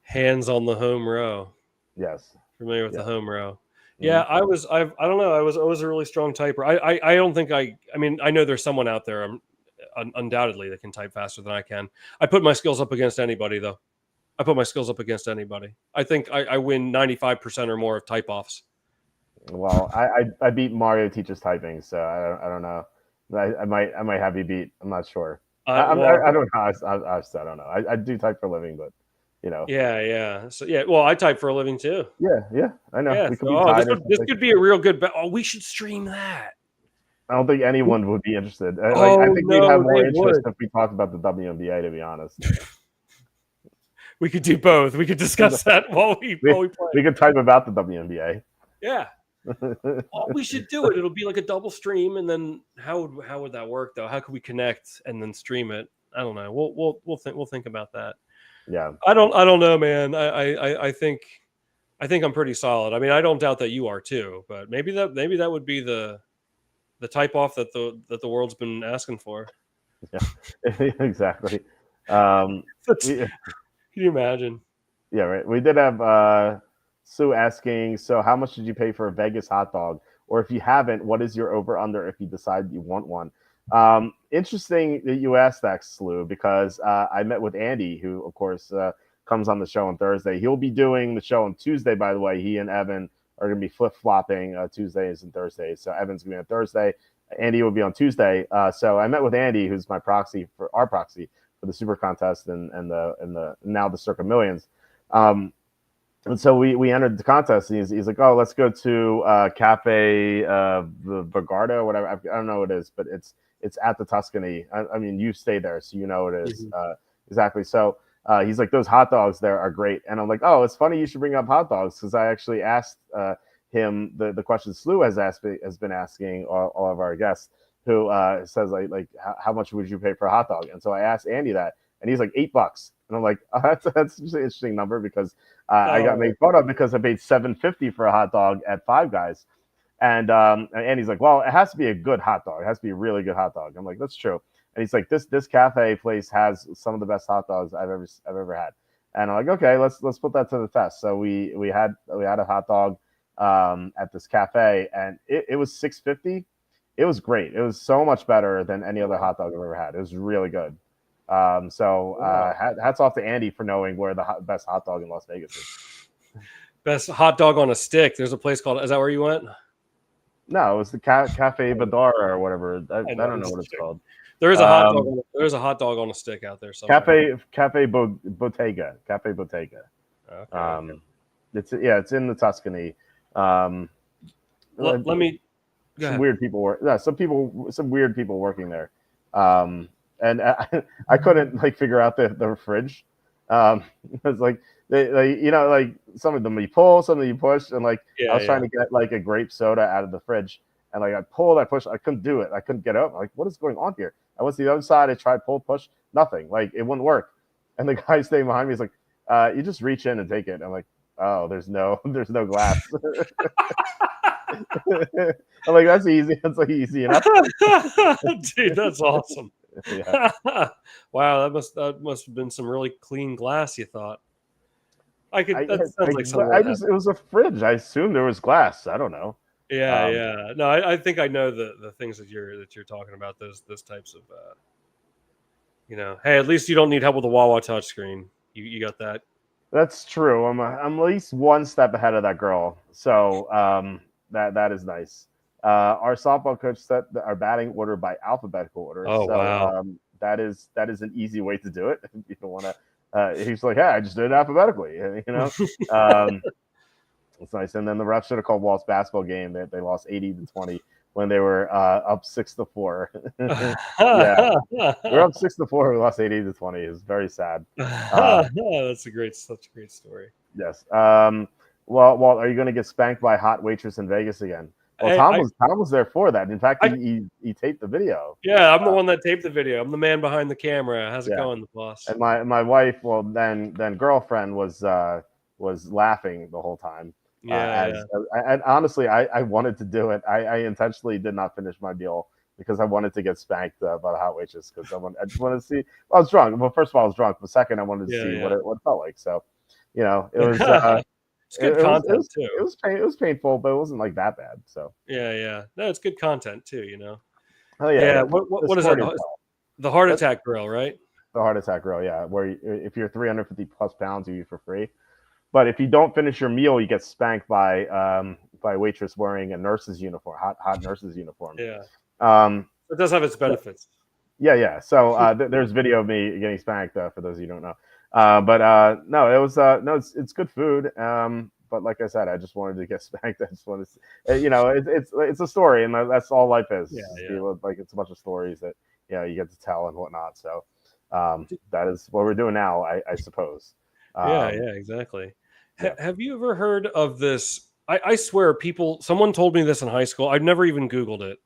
hands on the home row. Yes, familiar with the home row. Yeah, I don't know. I was a really strong typer. I don't think I mean, I know there's someone out there undoubtedly that can type faster than I can. I put my skills up against anybody though. I put my skills up against anybody. I think I win 95% or more of type offs. Well, I beat Mario teaches typing, so I don't know. I might have you beat. I'm not sure. I don't know. I don't know. I do type for a living, but you know. Yeah. So yeah, well, I type for a living too. Yeah, I know. Yeah, this could be a real good bet. Oh, we should stream that. I don't think anyone would be interested. I think we'd have more interest if we talked about the WNBA, to be honest. We could do both. We could discuss that while we play. We could type about the WNBA. Yeah. We should do it. It'll be like a double stream, and then how would that work though? How could we connect and then stream it? I don't know. We'll think about that. Yeah. I don't know, man. I think I'm pretty solid. I mean, I don't doubt that you are too, but maybe that would be the type off that the world's been asking for. Yeah. Exactly. That's, We can you imagine? Yeah, right. We did have Sue asking, so how much did you pay for a Vegas hot dog? Or if you haven't, what is your over under if you decide you want one? Interesting that you asked that, Slew, because I met with Andy, who, of course, comes on the show on Thursday. He'll be doing the show on Tuesday, by the way. He and Evan are going to be flip flopping Tuesdays and Thursdays. So Evan's going to be on Thursday. Andy will be on Tuesday. So I met with Andy, who's my proxy for the Super Contest and the now the Circa Millions. And so we entered the contest, and he's like, "Oh, let's go to Cafe Vagarda or whatever. I don't know what it is, but it's at the Tuscany. I mean, you stay there, so you know what it is exactly." So he's like, "Those hot dogs there are great," and I'm like, "Oh, it's funny you should bring up hot dogs because I actually asked him the question Slew has been asking all of our guests, who says like how much would you pay for a hot dog?" And so I asked Andy that, and he's like $8. And I'm like, oh, that's just an interesting number because I got made fun of because I paid $7.50 for a hot dog at Five Guys, and he's like, well, it has to be a good hot dog. It has to be a really good hot dog. I'm like, that's true. And he's like, this cafe place has some of the best hot dogs I've ever had. And I'm like, okay, let's put that to the test. So we had a hot dog at this cafe, and it was $6.50. It was great. It was so much better than any other hot dog I've ever had. It was really good. Hats off to Andy for knowing where the best hot dog in Las Vegas is. Best hot dog on a stick. There's a place called. Is that where you went? No, it was the Cafe Badara or whatever. I don't know what it's called. There is a hot dog. There's a hot dog on a stick out there somewhere. Cafe Bottega. Cafe Bottega. Okay. It's in the Tuscany. Let me. Some weird people work. Yeah, some weird people working there. And I couldn't figure out the fridge. It's like they like some of them you pull, some of them you push, and I was trying to get a grape soda out of the fridge, and I pulled, I pushed, I couldn't do it. I couldn't get up. What is going on here? I went to the other side. I tried pull, push, nothing. It wouldn't work. And the guy staying behind me is like, you just reach in and take it. I'm like, oh, there's no glass. I'm like, that's easy. That's easy enough. Dude, that's awesome. Yeah. Wow, that must have been some really clean glass. You thought that sounds like something. It was a fridge. I assumed there was glass. I don't know. Yeah. No, I think I know the things that you're talking about. Those types of. Hey, at least you don't need help with the Wawa touchscreen. You got that. That's true. I'm at least one step ahead of that girl. So that is nice. Our softball coach set our batting order by alphabetical order. Oh, so, wow. That is an easy way to do it. If you don't want to, he's like, I just did it alphabetically. It's nice. And then the refs should have called Walt's basketball game. They lost 80-20 when they were up 6-4. Yeah, we're up 6-4. We lost 80-20. It was very sad. That's such a great story. Yes. Well, Walt, are you going to get spanked by a hot waitress in Vegas again? Well, Tom was there for that. In fact, he taped the video. Yeah, I'm the one that taped the video. I'm the man behind the camera. How's it going, the boss? And my wife, well, then girlfriend was laughing the whole time. And honestly, I wanted to do it. I intentionally did not finish my meal because I wanted to get spanked by a hot waitress because I just wanted to see. Well, I was drunk. Well, first of all, I was drunk. But second, I wanted to see what it felt like. So, it was. It's good content too. It was painful, but it wasn't that bad. So yeah. No, it's good content too. Oh yeah. What is that? The heart attack grill, right? The heart attack grill, yeah. Where if you're 350 plus pounds, you eat for free. But if you don't finish your meal, you get spanked by a waitress wearing a nurse's uniform, hot nurse's uniform. Yeah. It does have its benefits. Yeah. So there's video of me getting spanked for those of you who don't know. No, it was it's good food. But like I said, I just wanted to get spanked. I just wanted to, it's a story, and that's all life is. Yeah. It's a bunch of stories that you get to tell and whatnot. So that is what we're doing now, I suppose. Yeah, exactly. Yeah. Have you ever heard of this? I swear, someone told me this in high school. I've never even Googled it.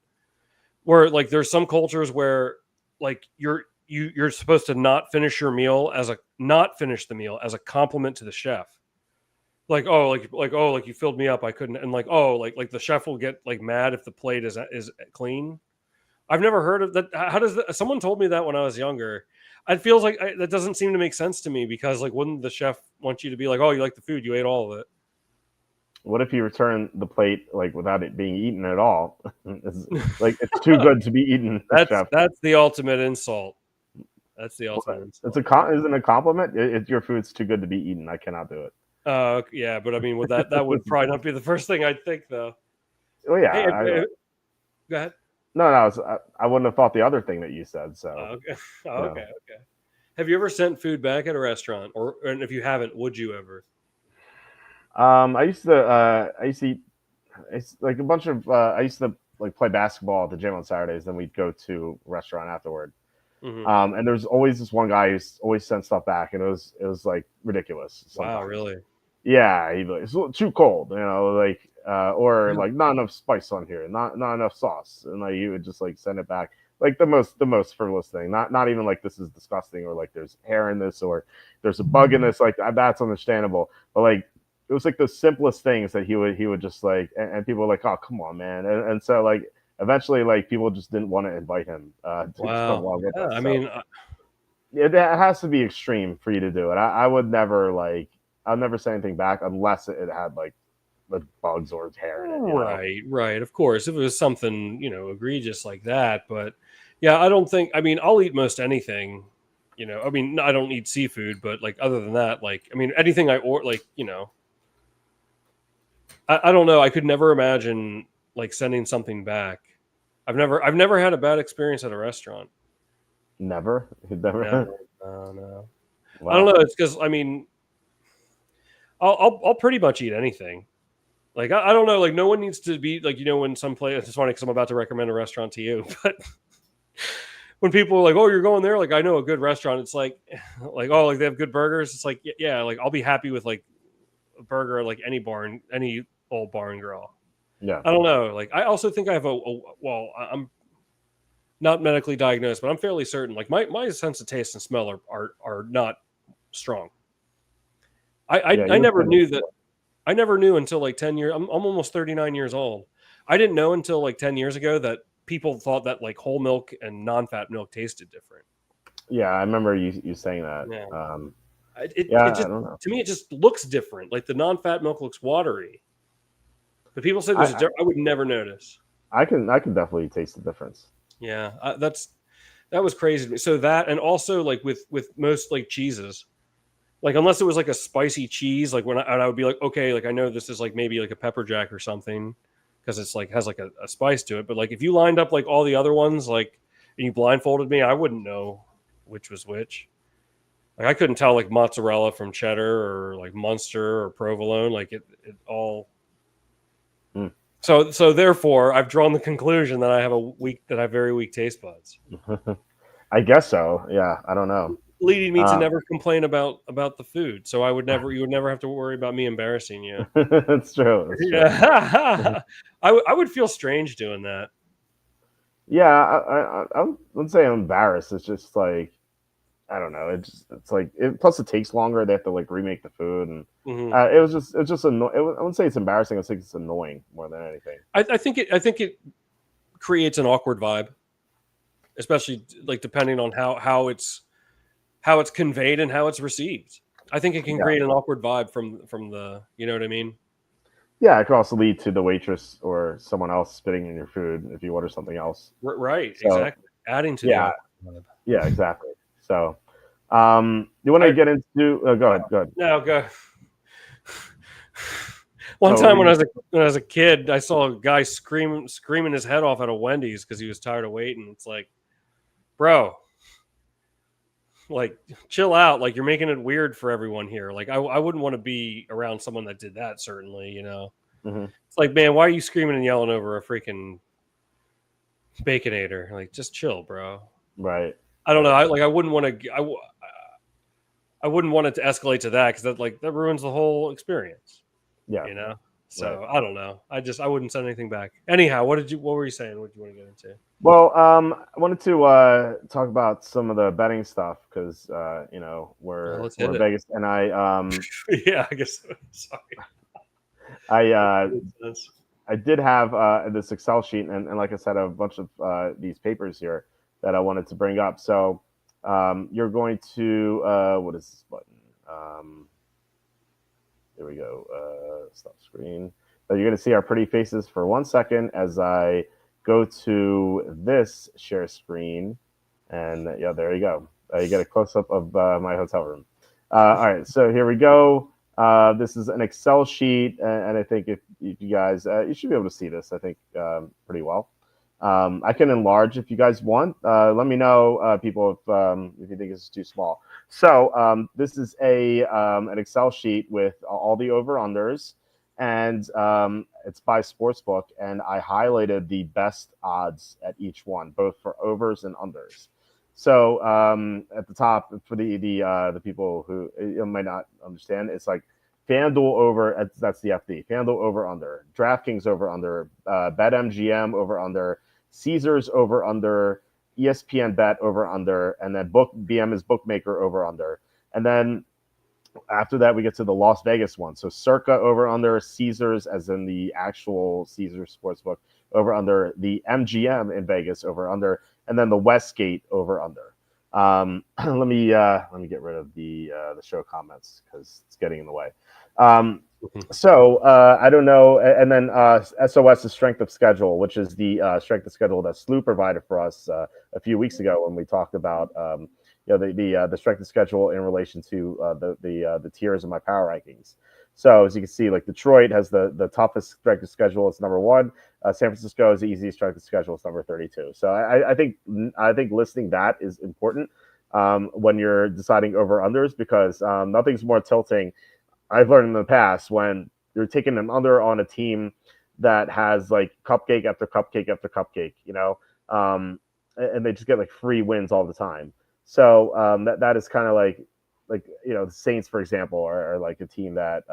Where there's some cultures where you're supposed to not finish the meal as a compliment to the chef. Like, oh, like you filled me up, I couldn't, and like, oh, like the chef will get like mad if the plate is clean. I've never heard of that. How does that? Someone told me that when I was younger. It feels like that doesn't seem to make sense to me, because like, wouldn't the chef want you to be like, oh, you like the food, you ate all of it? What if you return the plate like without it being eaten at all? It's too good to be eaten, chef. That's the ultimate insult. That's the ultimate insult. Isn't a compliment? Your food's too good to be eaten. I cannot do it. Yeah, but I mean, with that would probably not be the first thing I'd think, though. Well, yeah. Go ahead. No, I wouldn't have thought the other thing that you said. So. Okay. Okay. Have you ever sent food back at a restaurant, and if you haven't, would you ever? I used to eat. It's like a bunch of. I used to like play basketball at the gym on Saturdays. Then we'd go to a restaurant afterward. Mm-hmm. And there's always this one guy who's always sent stuff back, and it was like ridiculous. Sometimes. Wow, really? Yeah, he'd be like, it's too cold, like, or like not enough spice on here, not enough sauce, and like he would just like send it back, like the most frivolous thing. Not even like this is disgusting, or like there's hair in this, or there's a bug in this. Like that's understandable, but like it was like the simplest things that he would just like, and people were like, oh come on, man, and so like eventually like people just didn't want to invite him. To come along with us. I mean, it has to be extreme for you to do it. I would never like. I'll never say anything back unless it had like bugs or hair in it. Right. Of course, if it was something egregious like that, but yeah, I don't think. I mean, I'll eat most anything. I mean, I don't eat seafood, but like other than that, like I mean, anything I like, I don't know. I could never imagine like sending something back. I've never had a bad experience at a restaurant. Never. No. Wow. I don't know. It's because I mean. I'll pretty much eat anything. Like I don't know. Like no one needs to be like when some place. It's funny because I'm about to recommend a restaurant to you, but when people are like, "Oh, you're going there," like I know a good restaurant. It's like oh, like they have good burgers. It's like yeah, like I'll be happy with like a burger at like any old bar and grill. Yeah, I don't know. Like I also think I have well, I'm not medically diagnosed, but I'm fairly certain. Like my sense of taste and smell are not strong. I never knew that. I never knew until like 10 years. I'm almost 39 years old. I didn't know until like 10 years ago that people thought that like whole milk and non-fat milk tasted different. Yeah, I remember you saying that. Yeah. It just, I don't know. To me, it just looks different. Like the non-fat milk looks watery. But people say there's I would never notice. I can definitely taste the difference. Yeah, that was crazy to me. So that, and also like with most like cheeses. Like unless it was like a spicy cheese, like when I would be like, okay, like I know this is like maybe like a pepper jack or something because it's like has like a spice to it. But like if you lined up like all the other ones, like and you blindfolded me, I wouldn't know which was which. Like I couldn't tell like mozzarella from cheddar or like Munster or provolone. Like it all. So therefore, I've drawn the conclusion that I have very weak taste buds. I guess so. Yeah, I don't know. Leading me to never complain about the food, so you would never have to worry about me embarrassing you. That's true. Yeah, I would feel strange doing that. Yeah, I wouldn't say I'm embarrassed. It's just like I don't know. It's like plus it takes longer. They have to like remake the food, and it's just annoying. I wouldn't say it's embarrassing. I think it's annoying more than anything. I think it creates an awkward vibe, especially like depending on how it's conveyed and how it's received. I think it can create an awkward vibe from the, you know what I mean? Yeah, it could also lead to the waitress or someone else spitting in your food if you order something else. Right, so, exactly. Adding to the yeah, exactly. So, you want to get into? Go ahead. No, go. One time when I was a kid, I saw a guy screaming his head off at a Wendy's because he was tired of waiting. It's like, bro. Like chill out, like you're making it weird for everyone here. Like I wouldn't want to be around someone that did that, certainly, It's like, man, why are you screaming and yelling over a freaking Baconator? Like just chill, bro. Right. I don't know. I wouldn't want to I wouldn't want it to escalate to that because that ruins the whole experience. Yeah. So Right. I don't know. I wouldn't send anything back. Anyhow, what were you saying? What do you want to get into? Well, I wanted to talk about some of the betting stuff because Let's hit we're it. Vegas, and Yeah, I guess. Sorry. I Makes sense. I did have this Excel sheet, and like I said, a bunch of these papers here that I wanted to bring up. So you're going to what is this button? Here we go. Stop screen. So you're going to see our pretty faces for 1 second as I go to this share screen, and yeah, there you go. You get a close up of my hotel room. All right, so here we go. This is an Excel sheet, and I think if you guys, you should be able to see this. I think pretty well. I can enlarge if you guys want. Let me know, people, if you think this is too small. So this is an Excel sheet with all the over unders, and it's by Sportsbook, and I highlighted the best odds at each one, both for overs and unders. So at the top for the people who might not understand, it's like FanDuel over. That's the FD. FanDuel over under. DraftKings over under. BetMGM over under. Caesars over under. ESPN Bet over under, and then BM is bookmaker over under, and then after that we get to the Las Vegas one. So Circa over under, Caesars as in the actual Caesars Sportsbook over under, the MGM in Vegas over under, and then the Westgate over under. Let me get rid of the show comments because it's getting in the way. So I don't know, and then SOS is strength of schedule, which is the strength of schedule that Slew provided for us a few weeks ago when we talked about the strength of schedule in relation to the tiers of my power rankings. So as you can see, like Detroit has the toughest strength of schedule. It's number one. San Francisco is the easiest strength of schedule. It's number 32. So I think listing that is important when you're deciding over unders because nothing's more tilting. I've learned in the past when you're taking an under on a team that has like cupcake after cupcake after cupcake, and they just get like free wins all the time. So that is kind of like the Saints, for example, are like a team that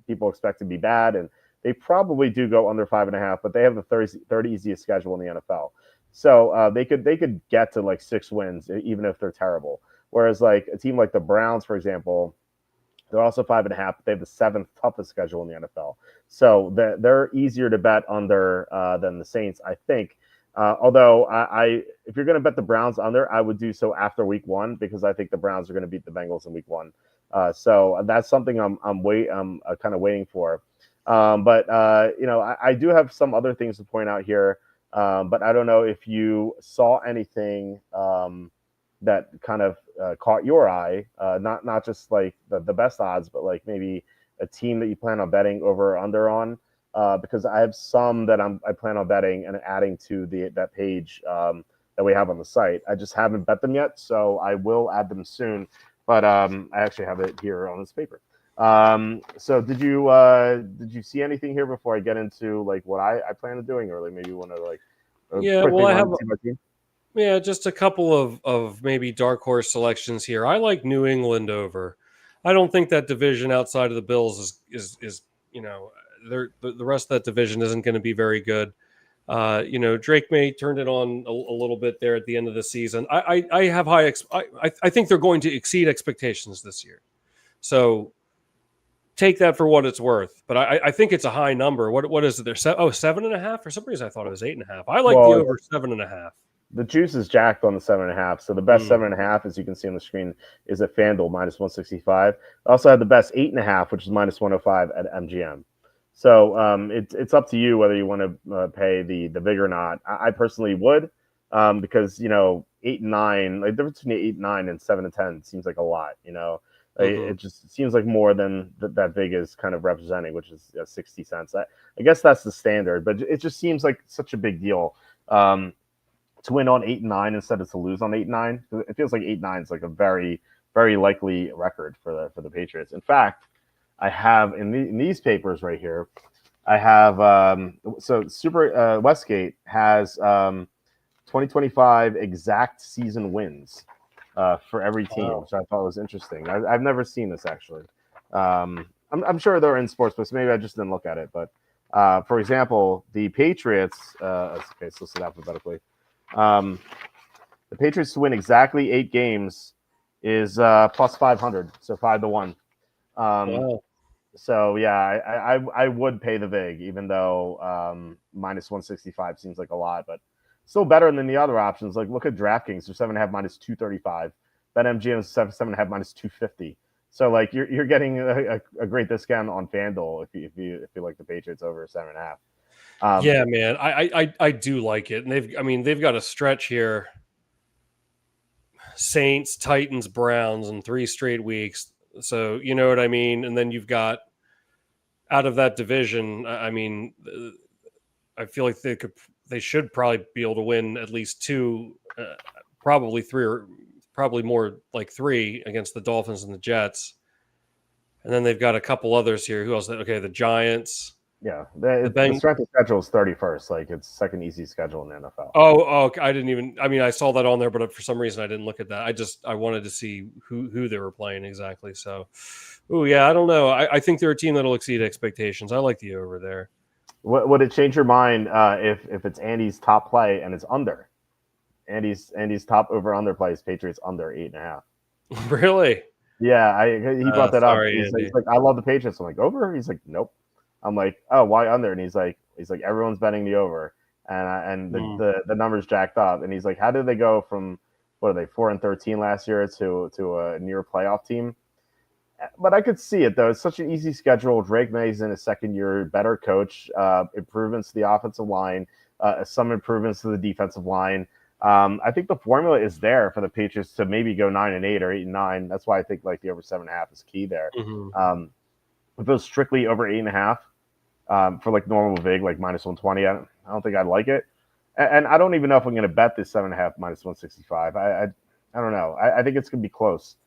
people expect to be bad, and they probably do go under 5.5, but they have the third easiest schedule in the NFL. So they could get to like 6 wins even if they're terrible. Whereas like a team like the Browns, for example, they're also 5.5. But they have the 7th toughest schedule in the NFL, so they're easier to bet under than the Saints, I think. Although if you're going to bet the Browns under, I would do so after Week 1 because I think the Browns are going to beat the Bengals in Week 1. So that's something I'm kind of waiting for. But I do have some other things to point out here. But I don't know if you saw anything that kind of caught your eye, not just like the best odds, but like maybe a team that you plan on betting over or under on, because I have some that I plan on betting and adding to that page that we have on the site. I just haven't bet them yet, so I will add them soon. But I actually have it here on this paper. So did you see anything here before I get into like what I plan on doing, or like maybe you want to like Well, I have team? just a couple of maybe dark horse selections here. I like New England over. I don't think that division outside of the Bills is the rest of that division isn't going to be very good. Drake May turned it on a little bit there at the end of the season. I have I think they're going to exceed expectations this year. So take that for what it's worth. But I think it's a high number. What is it? There's 7.5. For some reason, I thought it was 8.5. I like the over 7.5. The juice is jacked on the 7.5. So the best 7.5, as you can see on the screen, is at FanDuel minus 165. I also have the best 8.5, which is minus 105 at MGM. So it's up to you whether you want to pay the big or not. I personally would because 8 and 9, like the difference between 8 and 9 and 7 and 10 seems like a lot. It just seems like more than that big is kind of representing, which is 60 cents. I guess that's the standard, but it just seems like such a big deal to win on 8 and 9 instead of to lose on 8 and 9. It feels like 8 and 9 is like a very, very likely record for the Patriots. In fact, I have in these papers right here, I have so Super Westgate has 2025 exact season wins for every team, which I thought was interesting. I've never seen this actually. I'm sure they're in sports books. Maybe I just didn't look at it. But for example, the Patriots. Okay, so listed alphabetically. The Patriots to win exactly 8 games is plus 500, so 5-1. Wow. So yeah, I would pay the vig, even though minus 165 seems like a lot, but still better than the other options. Like look at DraftKings, they're 7.5 minus 235. BetMGM is 7.5 minus 250. So like you're getting a great discount on FanDuel if you like the Patriots over 7.5. Yeah, man, I do like it, and they've got a stretch here: Saints, Titans, Browns, in 3 straight weeks. So you know what I mean. And then you've got out of that division. I feel like they should probably be able to win at least 2, probably 3, or probably more like 3 against the Dolphins and the Jets. And then they've got a couple others here. Who else? Okay, the Giants. Yeah, The the strength of schedule is 31st. Like it's second easy schedule in the NFL. Oh, I didn't even. I mean, I saw that on there, but for some reason I didn't look at that. I wanted to see who they were playing exactly. So, oh yeah, I don't know. I think they're a team that'll exceed expectations. I like the over there. Would it change your mind if it's Andy's top play and it's under? Andy's top over under plays Patriots under 8.5. Really? Yeah, he brought that up. Sorry, He's like, I love the Patriots. I'm like, over? He's like, nope. I'm like, oh, why under? And he's like, everyone's betting the over, and the numbers jacked up. And he's like, how did they go from what are they 4-13 last year to a near playoff team? But I could see it though. It's such an easy schedule. Drake May's in his second year, better coach, improvements to the offensive line, some improvements to the defensive line. I think the formula is there for the Patriots to maybe go 9-8 or 8-9. That's why I think like the over 7.5 is key there. If it was strictly over 8.5 for like normal vig, like minus 120, I don't think I'd like it. And I don't even know if I'm going to bet this 7.5 minus 165. I don't know. I think it's going to be close,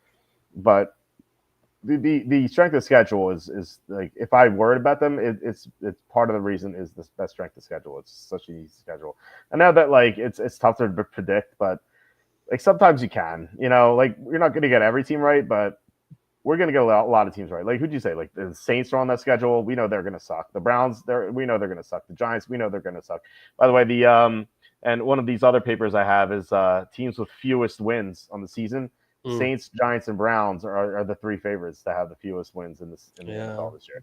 but the strength of schedule is like if I were to bet them, it's part of the reason is the best strength of schedule. It's such an easy schedule. I know that like it's tough to predict, but like sometimes you can, like you're not going to get every team right, but we're going to get a lot of teams right. Like who'd you say? Like the Saints are on that schedule. We know they're going to suck. The Browns, we know they're going to suck. The Giants, we know they're going to suck. By the way, and one of these other papers I have is teams with fewest wins on the season. Saints, Giants, and Browns are the 3 favorites to have the fewest wins in the NFL this year.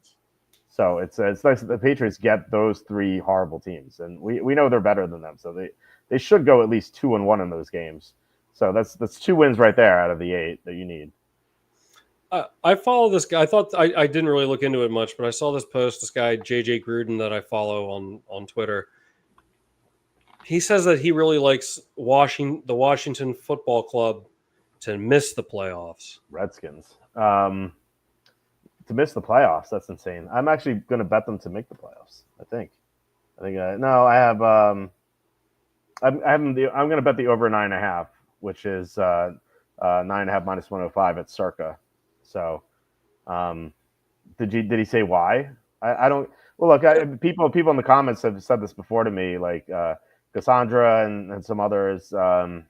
So it's nice that the Patriots get those 3 horrible teams, and we know they're better than them. So they should go at least 2-1 in those games. So that's 2 wins right there out of the 8 that you need. I follow this guy. I thought I didn't really look into it much, but I saw this post. This guy JJ Gruden that I follow on Twitter. He says that he really likes the Washington Football Club to miss the playoffs. Redskins. To miss the playoffs, that's insane. I'm actually going to bet them to make the playoffs. I think. No, I have. I'm going to bet the over 9.5, which is 9.5 minus 105 at circa. So, did he say why? I don't. Well, look, people in the comments have said this before to me, like Cassandra and some others. And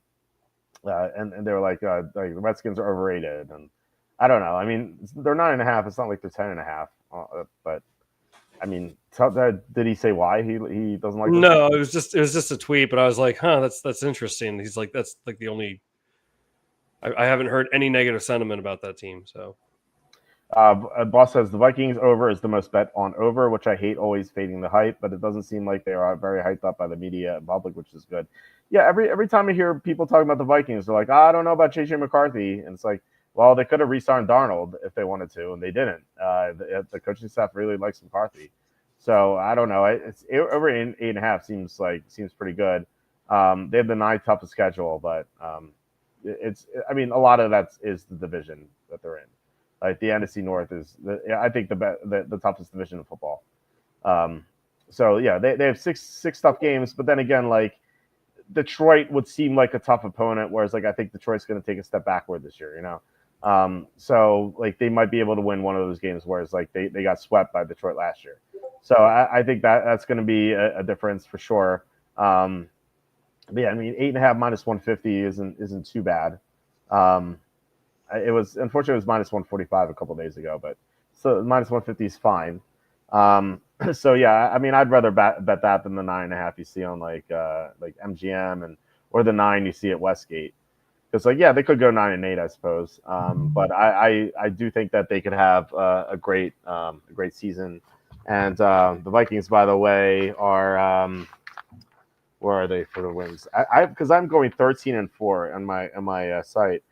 they were like the Redskins are overrated, and I don't know. I mean, they're 9.5. It's not like they're 10.5. But I mean, did he say why he doesn't like them? No, it was just a tweet. But I was like, that's interesting. He's like, that's like the only. I haven't heard any negative sentiment about that team. So, Boss says the Vikings over is the most bet on over, which I hate always fading the hype, but it doesn't seem like they are very hyped up by the media and public, which is good. Yeah, every time I hear people talking about the Vikings, they're like, I don't know about JJ McCarthy. And it's like, well, they could have re-signed Darnold if they wanted to, and they didn't. The coaching staff really likes McCarthy. So I don't know. It's over 8.5 seems pretty good. They have the 9th toughest schedule, but I mean, a lot of that is the division that they're in. Like the NFC North is, I think the toughest division of football. So yeah, they have six tough games, but then again, like Detroit would seem like a tough opponent, whereas like I think Detroit's going to take a step backward this year, So like they might be able to win one of those games, whereas like they got swept by Detroit last year. So I think that's going to be a difference for sure. But yeah, I mean 8.5 minus 150 isn't too bad. It was unfortunately it was minus 145 a couple of days ago, but So minus 150 is fine. So yeah, I mean, I'd rather bet that than the 9.5 you see on like MGM or the 9 you see at Westgate. Because like yeah, they could go 9-8, I suppose. But I do think that they could have a great season. And the Vikings, by the way, are where are they for the wins? Because I'm going 13-4 on my site.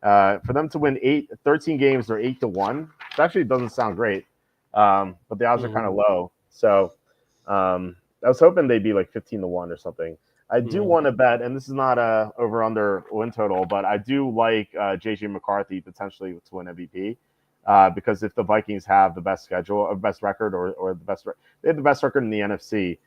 For them to win 13 games, they're 8-1. It actually doesn't sound great, but the odds are kind of low. So I was hoping they'd be like 15-1 or something. I do want to bet, and this is not a over under win total, but I do like JJ McCarthy potentially to win MVP. Because if the Vikings have the best schedule, or best record, or they have the best record in the NFC,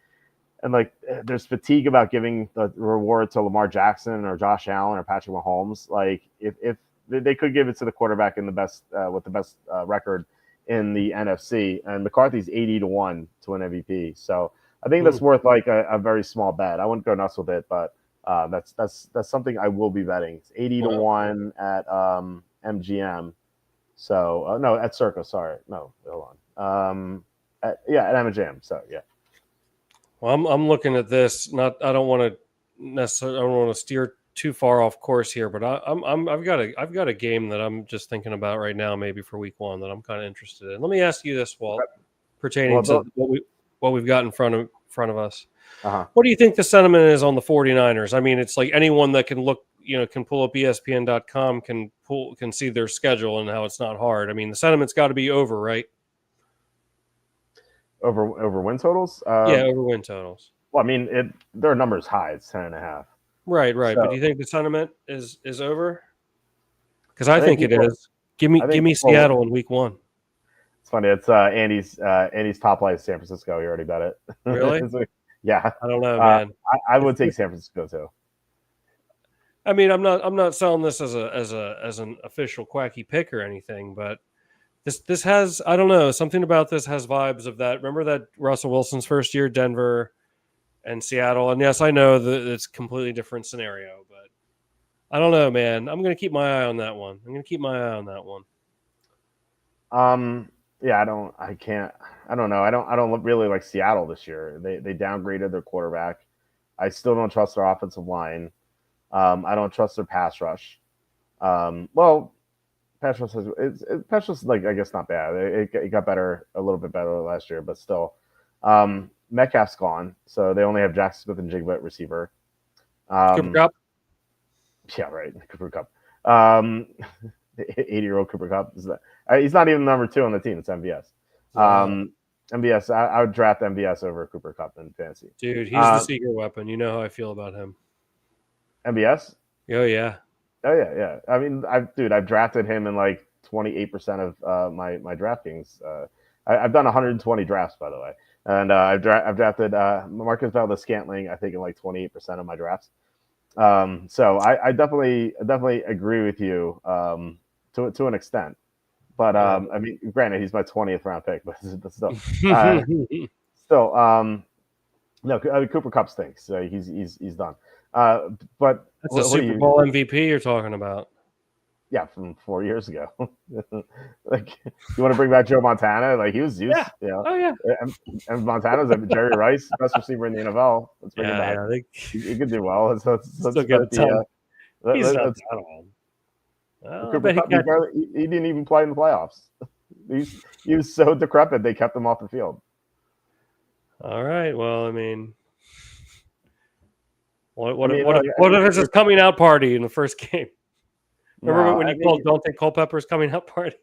and like there's fatigue about giving the reward to Lamar Jackson or Josh Allen or Patrick Mahomes. Like if they could give it to the quarterback in the best with the best record in the NFC, and McCarthy's 80-1 to win MVP. So I think that's worth like a very small bet. I wouldn't go nuts with it, but that's something I will be betting. It's 80-1 at MGM. So no, at Circa. Sorry, no, hold on. At MGM. So yeah. Well, I'm looking at this. I don't want to steer too far off course here, but I've got a game that I'm just thinking about right now, maybe for week 1 that I'm kind of interested in. Let me ask you this, Walt, pertaining to what we've got in front of us. Uh-huh. What do you think the sentiment is on the 49ers? I mean, it's like anyone that can look, can pull up ESPN.com, can see their schedule and how it's not hard. I mean, the sentiment's got to be over, right? Over win totals? Over win totals. Well, I mean, their number's high. It's 10.5. Right. So, but do you think the sentiment is over? Because I think it is. Give me Seattle in week 1. It's funny. It's Andy's top play is San Francisco. You already bet it. Really? Yeah. I don't know, man. I would take San Francisco too. I mean, I'm not selling this as an official quacky pick or anything, but this has, I don't know, something about this has vibes of that. Remember that Russell Wilson's first year, Denver and Seattle? And yes, I know that it's a completely different scenario, but I don't know, man. I'm going to keep my eye on that one. Yeah, I don't know. I don't really like Seattle this year. They downgraded their quarterback. I still don't trust their offensive line. I don't trust their pass rush. Pass rush is like, I guess, not bad. It got better, a little bit better last year, but still. Metcalf's gone, so they only have Jackson Smith and Jigba at receiver. Cooper Kupp? Yeah, right. Cooper Kupp. 80-year-old Cooper Kupp. He's not even number 2 on the team. It's MVS. MVS, I would draft MVS over Cooper Kupp in fantasy. Dude, he's the secret weapon. You know how I feel about him. MVS? Oh, yeah. I mean, I've drafted him in like 28% of my DraftKings. I've done 120 drafts, by the way, and I've drafted Marcus Valdes-Scantling, I think, in like 28% of my drafts. So I definitely agree with you to an extent, but I mean, granted, he's my 20th round pick, but still, no, I mean, Cooper Kupp stinks. So he's done. But that's a Super Bowl MVP you're talking about. Yeah, from 4 years ago. Like, you want to bring back Joe Montana? Like, he was used. Yeah. Oh yeah. And Montana's Jerry Rice, best receiver in the NFL. Let's bring him back. Yeah, he could do well. Let's still get it. He's not he didn't even play in the playoffs. He was so decrepit they kept him off the field. All right. Well, I mean, what if it's his coming out party in the first game? Remember when you called Don't Take Culpepper's coming out party?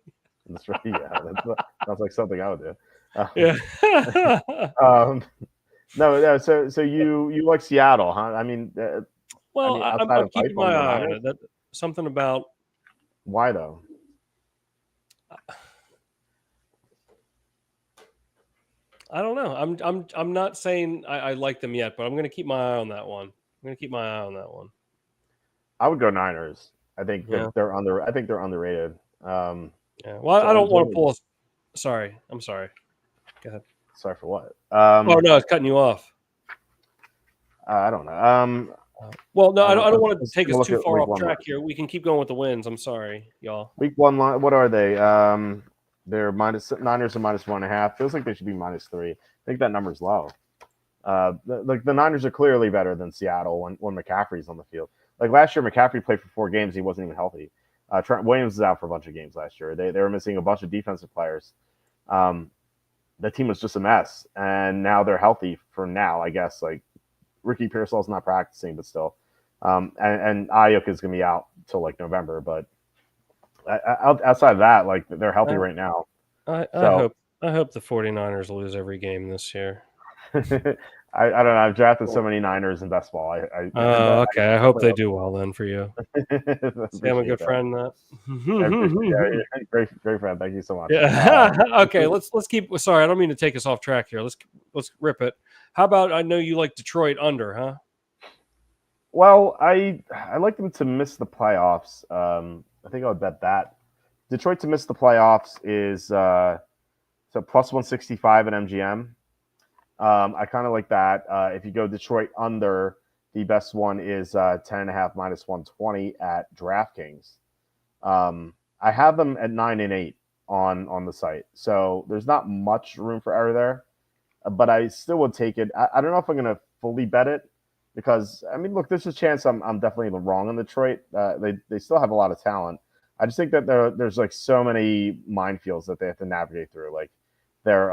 That's right. Yeah, that sounds like something I would do. Yeah. No. So you like Seattle, huh? I mean, I'm keeping my eye on it. That something about why though. I don't know. I'm not saying I like them yet, but I'm going to keep my eye on that one. I would go Niners. I think they're underrated. Well, I don't want to pull. Sorry, I'm sorry. Go ahead. Sorry for what? No, it's cutting you off. I don't know. Well, no, I don't want to take us too far off track here. We can keep going with the wins. I'm sorry, y'all. Week 1 line. What are they? They're Niners are -1.5. Feels like they should be -3. I think that number's low. The Niners are clearly better than Seattle when McCaffrey's on the field. Like last year, McCaffrey played for 4 games. He wasn't even healthy. Trent Williams is out for a bunch of games last year. They were missing a bunch of defensive players. The team was just a mess, and now they're healthy for now. I guess like Ricky Pearsall's not practicing, but still, and Ayuk is going to be out till like November. But outside of that, like they're healthy right now. I hope the 49ers lose every game this year. I don't know. I've drafted so many Niners in best ball. Okay. I hope they do well then for you. See, I'm a good friend. Yeah, great friend. Thank you so much. Yeah. Okay. Let's keep. Sorry, I don't mean to take us off track here. Let's rip it. How about I know you like Detroit under, huh? Well, I like them to miss the playoffs. I think I would bet that Detroit to miss the playoffs is so +165 at MGM. I kind of like that. If you go Detroit under, the best one is 10.5 -120 at DraftKings. I have them at 9 and 8 on the site, so there's not much room for error there. But I still would take it. I don't know if I'm going to fully bet it because I mean, look, there's a chance I'm definitely wrong on Detroit. They still have a lot of talent. I just think that there's like so many minefields that they have to navigate through. Like their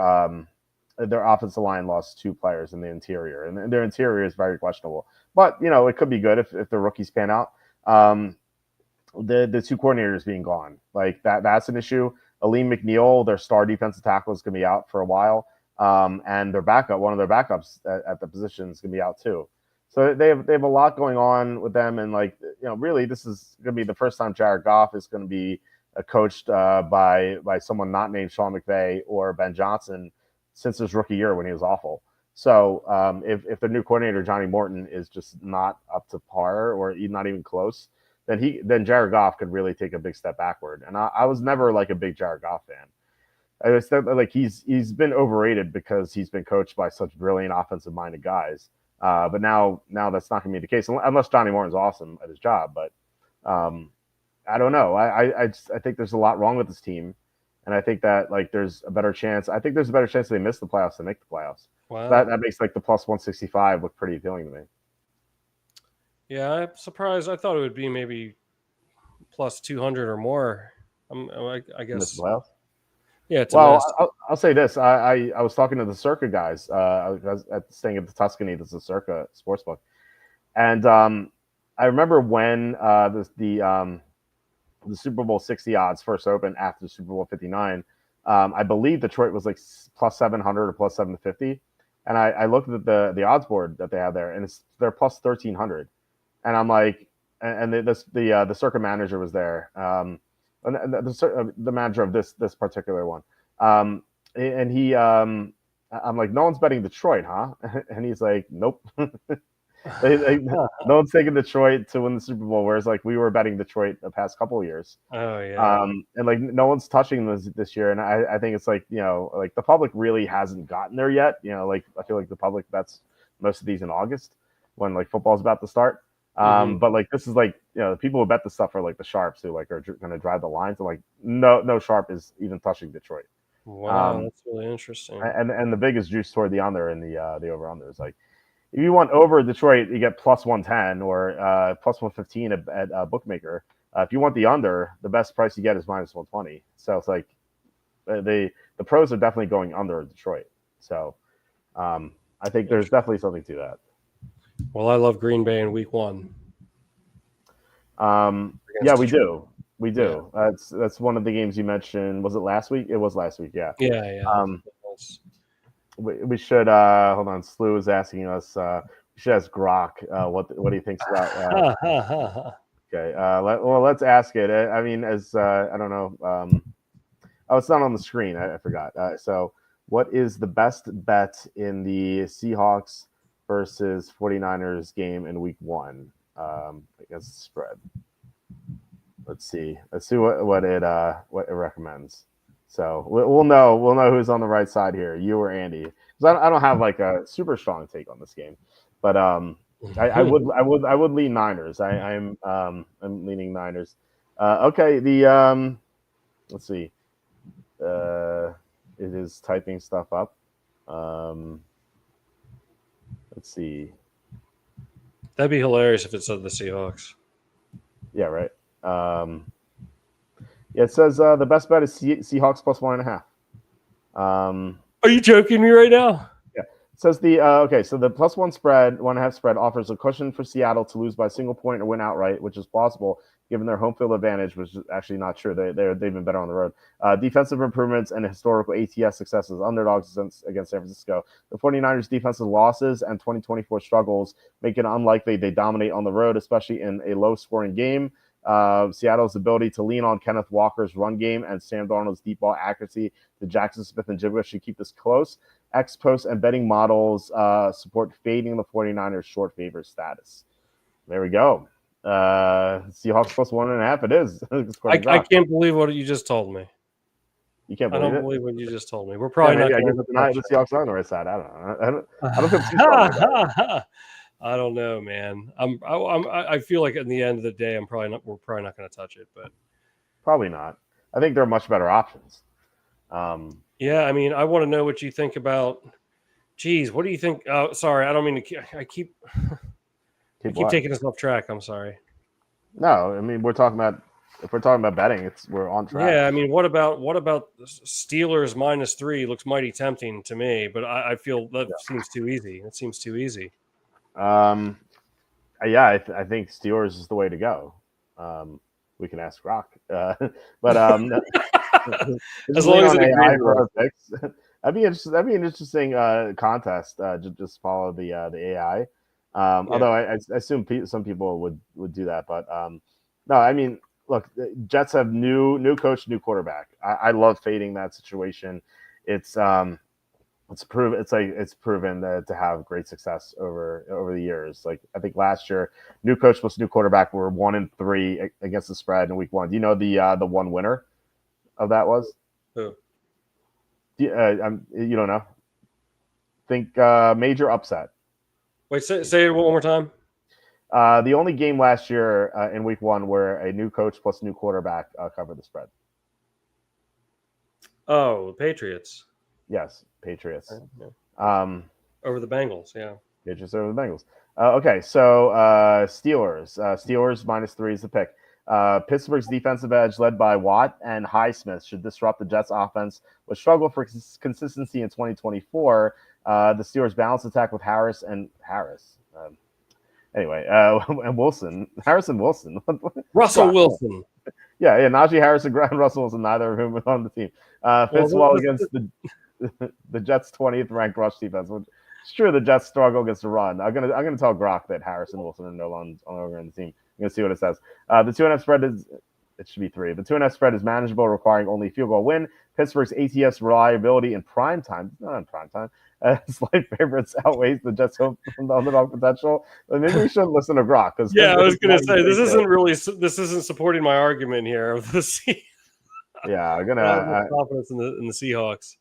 offensive line lost 2 players in the interior, and their interior is very questionable. But you know, it could be good if the rookies pan out. The 2 coordinators being gone, like that's an issue. Aleem McNeil, their star defensive tackle, is going to be out for a while, and one of their backups at the position is going to be out too. So they have a lot going on with them, and like really, this is going to be the first time Jared Goff is going to be coached by someone not named Sean McVay or Ben Johnson since his rookie year when he was awful. So if the new coordinator Johnny Morton is just not up to par or not even close, then Jared Goff could really take a big step backward. And I was never like a big Jared Goff fan. I was like he's been overrated because he's been coached by such brilliant offensive minded guys. But now that's not going to be the case unless Johnny Morton's awesome at his job. But I don't know. I think there's a lot wrong with this team. And I think that like there's a better chance. I think there's a better chance they miss the playoffs than make the playoffs. Wow. So that makes like the +165 look pretty appealing to me. Yeah, I'm surprised. I thought it would be maybe +200 or more. I guess. Miss the playoffs? Yeah. I'll say this. I was talking to the Circa guys. I was staying at the Tuscany. This is a Circa sportsbook, and I remember when the Super Bowl 60 odds first opened after Super Bowl 59. I believe Detroit was like +700 or +750. And I looked at the odds board that they have there, and they're +1,300. And I'm like, and the Circa manager was there, the manager of this particular one, and he, I'm like, no one's betting Detroit, huh? And he's like, nope. No one's taking Detroit to win the Super Bowl, whereas like we were betting Detroit the past couple of years. Oh yeah. And like no one's touching this year, and I think it's like like the public really hasn't gotten there yet. Like I feel like the public bets most of these in August when like football's about to start. But like this is like the people who bet the stuff are like the sharps who like are going to drive the lines, and like no sharp is even touching Detroit. Wow, that's really interesting. And the biggest juice toward the under and the over under is like. If you want over Detroit, you get +110 or +115 at Bookmaker. If you want the under, the best price you get is -120. So it's like the pros are definitely going under Detroit. So I think there's definitely something to that. Well, I love Green Bay in Week 1. Yeah, we do. We do. Yeah. That's one of the games you mentioned. Was it last week? It was last week. Yeah. Yeah. We should hold on. Slew is asking us. We should ask Grok what he thinks about. Okay. Let's ask it. I mean, as I don't know. It's not on the screen. I forgot. So, what is the best bet in the Seahawks versus 49ers game in Week 1? I guess spread. Let's see what it recommends. So we'll know who's on the right side here, you or Andy. Because I don't have like a super strong take on this game, but I would lean Niners. I'm leaning Niners. Okay, let's see. It is typing stuff up. Let's see. That'd be hilarious if it said the Seahawks. Yeah, right. Yeah, it says the best bet is Seahawks plus 1.5. Are you joking me right now? Yeah, it says so the plus 1.5 spread offers a cushion for Seattle to lose by a single point or win outright, which is possible given their home field advantage, which is actually not true. They've been better on the road. Defensive improvements and historical ATS successes underdogs against San Francisco. The 49ers' defensive losses and 2024 struggles make it unlikely they dominate on the road, especially in a low-scoring game. Seattle's ability to lean on Kenneth Walker's run game and Sam Darnold's deep ball accuracy to Jackson Smith and Jigba should keep this close. Post and betting models support fading the 49ers short favor status. There we go. Seahawks plus 1.5. It is. I can't believe what you just told me. You can't believe it? I don't believe what you just told me. We're probably not going to deny the Seahawks on the right side. I don't feel too strong about it. I don't know, man. I feel like at the end of the day, we're probably not going to touch it, but probably not. I think there are much better options. Yeah, I mean, I want to know what you think about. Geez, what do you think? Oh, sorry, I don't mean to. I keep taking us off track. I'm sorry. No, I mean if we're talking about betting, we're on track. Yeah, I mean, what about Steelers -3? Looks mighty tempting to me, but I feel that seems too easy. It seems too easy. Yeah, I think Steelers is the way to go. We can ask Rock, but as long as it agrees for our picks, that'd be an interesting contest. Just follow the AI. Although I assume some people would do that, but no, I mean, look, Jets have new coach, new quarterback. I love fading that situation. It's proven to have great success over the years. Like I think last year, new coach plus new quarterback were 1-3 against the spread in week 1. Do you know the one winner of that was? Who? You don't know? Think major upset. Wait, say it one more time. The only game last year in week 1 where a new coach plus new quarterback covered the spread. Oh, the Patriots. Yes, Patriots. Yeah. Over the Bengals, yeah. Patriots over the Bengals. Okay, so Steelers. Steelers -3 is the pick. Pittsburgh's defensive edge, led by Watt and Highsmith, should disrupt the Jets' offense, which struggled for consistency in 2024. The Steelers' balanced attack with Harris. Anyway, and Wilson. Harrison Wilson. Russell Wilson. Yeah, Najee Harris and Russell Wilson, neither of whom on the team. Fits well against the Jets' 20th ranked rush defense. Which it's true the Jets struggle against the run. I'm gonna tell Grok that Harrison Wilson are no longer in the team. I'm gonna see what it says. The 2.5 spread it should be 3. The 2.5 spread is manageable, requiring only a field goal win. Pittsburgh's ATS reliability in prime time, not in prime time, slight favorites outweighs the Jets' hope from the underdog potential. But maybe we shouldn't listen to Grok. Yeah, I was going to say this isn't supporting my argument here of the Seahawks. Yeah, I'm gonna have confidence in the Seahawks.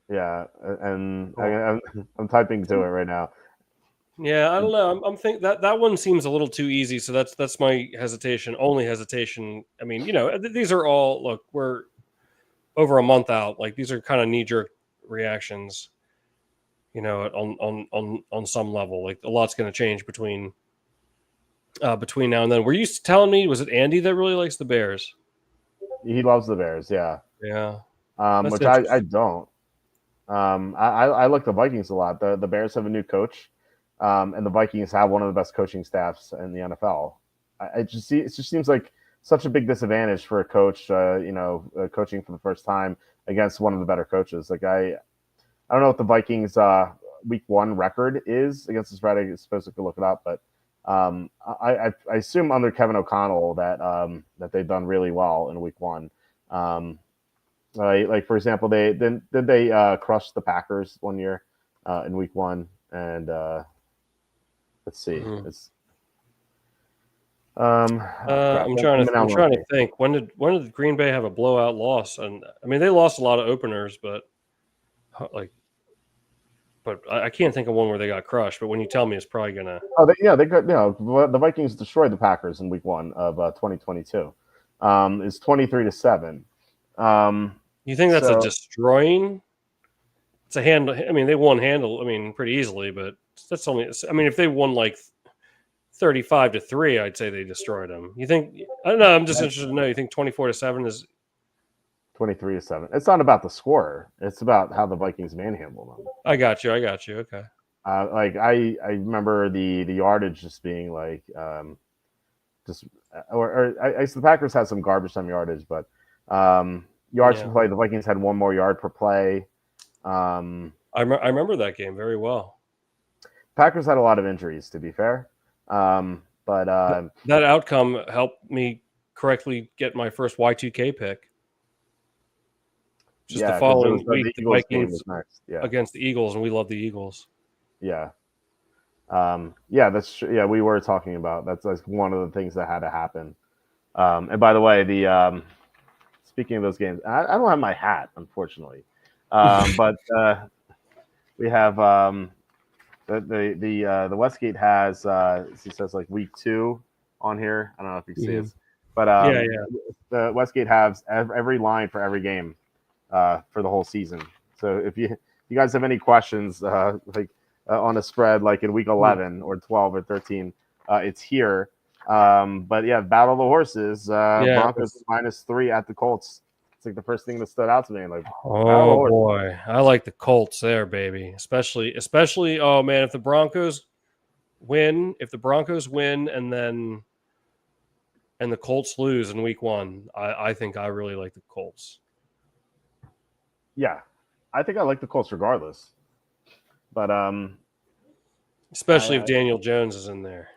Yeah, and I'm typing to it right now. Yeah, I don't know. I'm thinking that one seems a little too easy. So that's my hesitation. Only hesitation. I mean, these are all we're over a month out. Like these are kind of knee-jerk reactions. On some level, like a lot's going to change between now and then. Were you telling me, was it Andy that really likes the Bears? He loves the Bears. Yeah. Yeah. Which I don't. I like the Vikings a lot. The Bears have a new coach, and the Vikings have one of the best coaching staffs in the NFL. It just seems like such a big disadvantage for a coach, coaching for the first time against one of the better coaches. Like I don't know what the Vikings week 1 record is against the spread. I'm supposed to look it up, but I assume under Kevin O'Connell that they've done really well in week 1. Like for example, they crush the Packers one year in week 1, and let's see, it's I'm trying to think. When did Green Bay have a blowout loss? And I mean, they lost a lot of openers, but I can't think of one where they got crushed. But when you tell me, it's probably gonna. Oh, they got the Vikings destroyed the Packers in week 1 of 2022. It's 23-7. You think that's a So destroying? It's a handle. I mean, they won handle. I mean, pretty easily, but that's only. I mean, if they won like 35-3, I'd say they destroyed them. You think? I don't know. I'm just interested to know. You think 24-7 is? 23-7. It's not about the score. It's about how the Vikings manhandle them. I got you. Okay. Like I remember the yardage just being like just I the Packers had some garbage time yardage, but yards per play. The Vikings had 1 more yard per play. I remember that game very well. Packers had a lot of injuries, to be fair, but that outcome helped me correctly get my first Y2K pick. Just the following week, the Vikings against the Eagles, and we love the Eagles. Yeah. That's true. Yeah, we were talking about that's like one of the things that had to happen. And by the way, the speaking of those games, I don't have my hat, unfortunately, but we have the Westgate has he says like week 2 on here. I don't know if you see it, but the Westgate has every line for every game for the whole season. So if you guys have any questions, on a spread like in week 11 or 12 or 13, it's here. But yeah, Battle of the Horses, Broncos -3 at the Colts. It's like the first thing that stood out to me. Like, oh boy, I like the Colts there, baby. Especially, oh man, if the Broncos win, and the Colts lose in week 1, I think I really like the Colts. Yeah, I think I like the Colts regardless. But especially if Daniel Jones is in there.